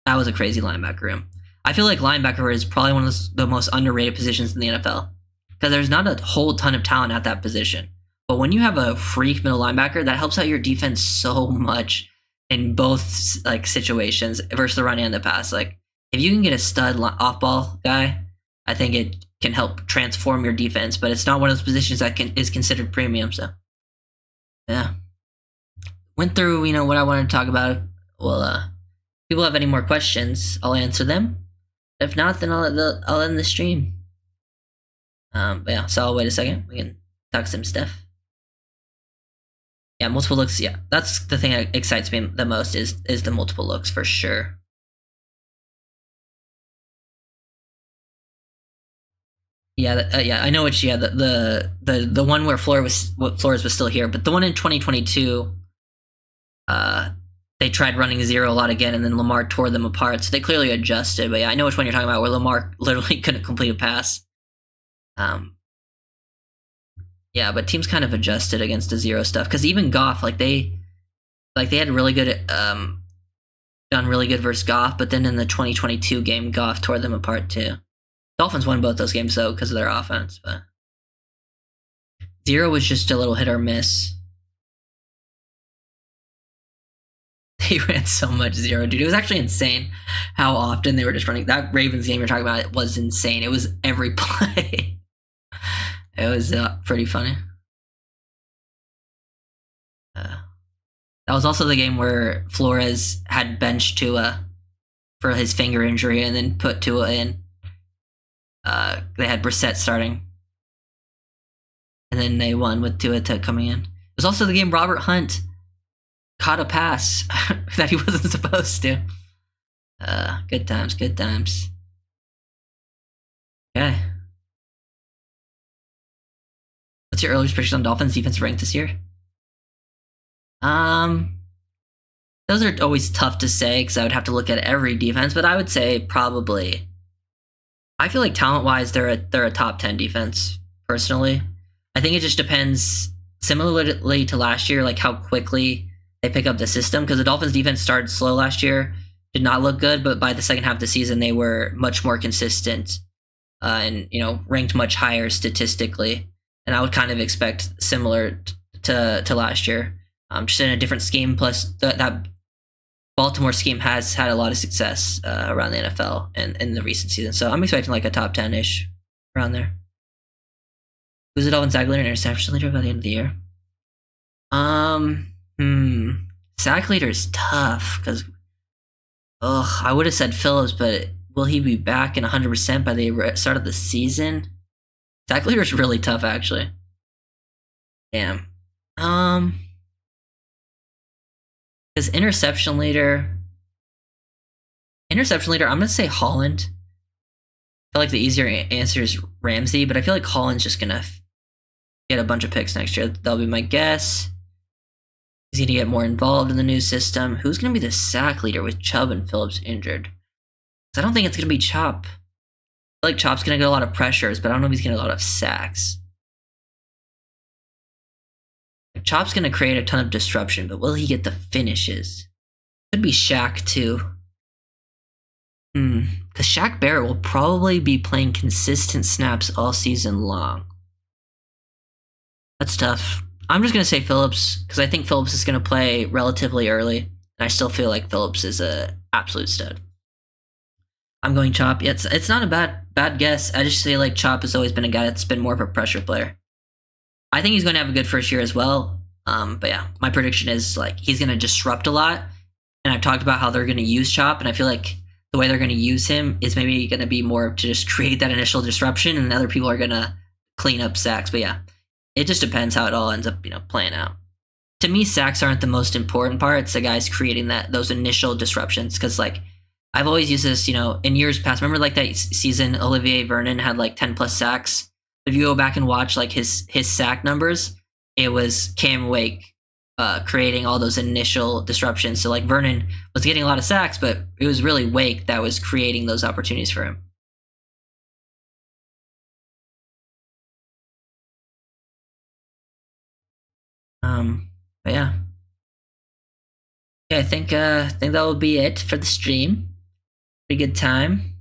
That was a crazy linebacker room. I feel like linebacker is probably one of the most underrated positions in the NFL because there's not a whole ton of talent at that position. But when you have a freak middle linebacker, that helps out your defense so much in both like situations versus the run and the pass. Like if you can get a stud off-ball guy, I think it can help transform your defense. But it's not one of those positions that is considered premium. So yeah, went through what I wanted to talk about. Well, people have any more questions, I'll answer them. If not, then I'll end the stream. But yeah, so I'll wait a second. We can talk some stuff. Yeah, multiple looks. Yeah, that's the thing that excites me the most is the multiple looks for sure. Yeah, yeah, I know which. Yeah, the one where Flores was still here, but the one in 2022. They tried running zero a lot again, and then Lamar tore them apart. So they clearly adjusted. But yeah, I know which one you're talking about, where Lamar literally couldn't complete a pass. Yeah, but teams kind of adjusted against the zero stuff because even Goff, they had really good, done really good versus Goff. But then in the 2022 game, Goff tore them apart too. Dolphins won both those games though because of their offense. But zero was just a little hit or miss. They ran so much zero, dude. It was actually insane how often they were just running. That Ravens game you're talking about, it was insane. It was every play. It was pretty funny. That was also the game where Flores had benched Tua for his finger injury and then put Tua in. They had Brissett starting. And then they won with Tua coming in. It was also the game Robert Hunt caught a pass that he wasn't supposed to. Good times, good times. Okay. What's your earliest prediction on Dolphins defense ranked this year? Those are always tough to say because I would have to look at every defense, but I would say probably. I feel like talent-wise, they're a top 10 defense. Personally, I think it just depends. Similarly to last year, like how quickly they pick up the system, because the Dolphins defense started slow last year, did not look good, but by the second half of the season, they were much more consistent and ranked much higher statistically. And I would kind of expect similar to last year, just in a different scheme. Plus, that Baltimore scheme has had a lot of success around the NFL and in the recent season. So I'm expecting like a top 10-ish around there. Who's the Dolphins sack leader and interception leader by the end of the year? Sack leader is tough because, I would have said Phillips, but will he be back in 100% by the start of the season? Sack leader is really tough, actually. Damn. Because interception leader, I'm gonna say Holland. I feel like the easier answer is Ramsey, but I feel like Holland's just gonna get a bunch of picks next year. That'll be my guess. He's gonna get more involved in the new system. Who's gonna be the sack leader with Chubb and Phillips injured? Because I don't think it's gonna be Chop. I feel like Chop's gonna get a lot of pressures, but I don't know if he's gonna get a lot of sacks. Chop's gonna create a ton of disruption, but will he get the finishes? Could be Shaq too. Because Shaq Barrett will probably be playing consistent snaps all season long. That's tough. I'm just gonna say Phillips because I think Phillips is gonna play relatively early, and I still feel like Phillips is a absolute stud. I'm going Chop. Yeah, it's not a bad guess. I just feel like Chop has always been a guy that's been more of a pressure player. I think he's going to have a good first year as well. But yeah, my prediction is like he's going to disrupt a lot. And I've talked about how they're going to use Chop, and I feel like the way they're going to use him is maybe going to be more to just create that initial disruption, and other people are going to clean up sacks. But yeah, it just depends how it all ends up, playing out. To me, sacks aren't the most important part. It's the guys creating those initial disruptions. Because like I've always used this, in years past. Remember like that season Olivier Vernon had like 10 plus sacks. If you go back and watch like his sack numbers, it was Cam Wake creating all those initial disruptions. So like Vernon was getting a lot of sacks, but it was really Wake that was creating those opportunities for him. But yeah. I think that will be it for the stream. Pretty good time.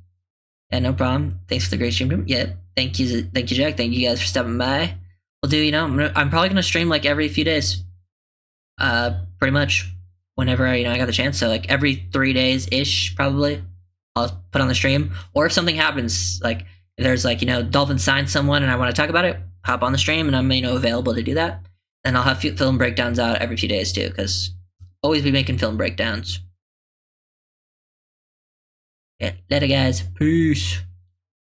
Yeah, no problem. Thanks for the great stream. Yeah, thank you, Jack. Thank you guys for stopping by. We'll do, I'm probably gonna stream like every few days. Pretty much whenever I got the chance. So like every 3 days ish, probably. I'll put on the stream. Or if something happens, like if there's like Dolphins signed someone and I want to talk about it, hop on the stream and I'm available to do that. And I'll have film breakdowns out every few days too, because always be making film breakdowns. Yeah, later guys. Peace.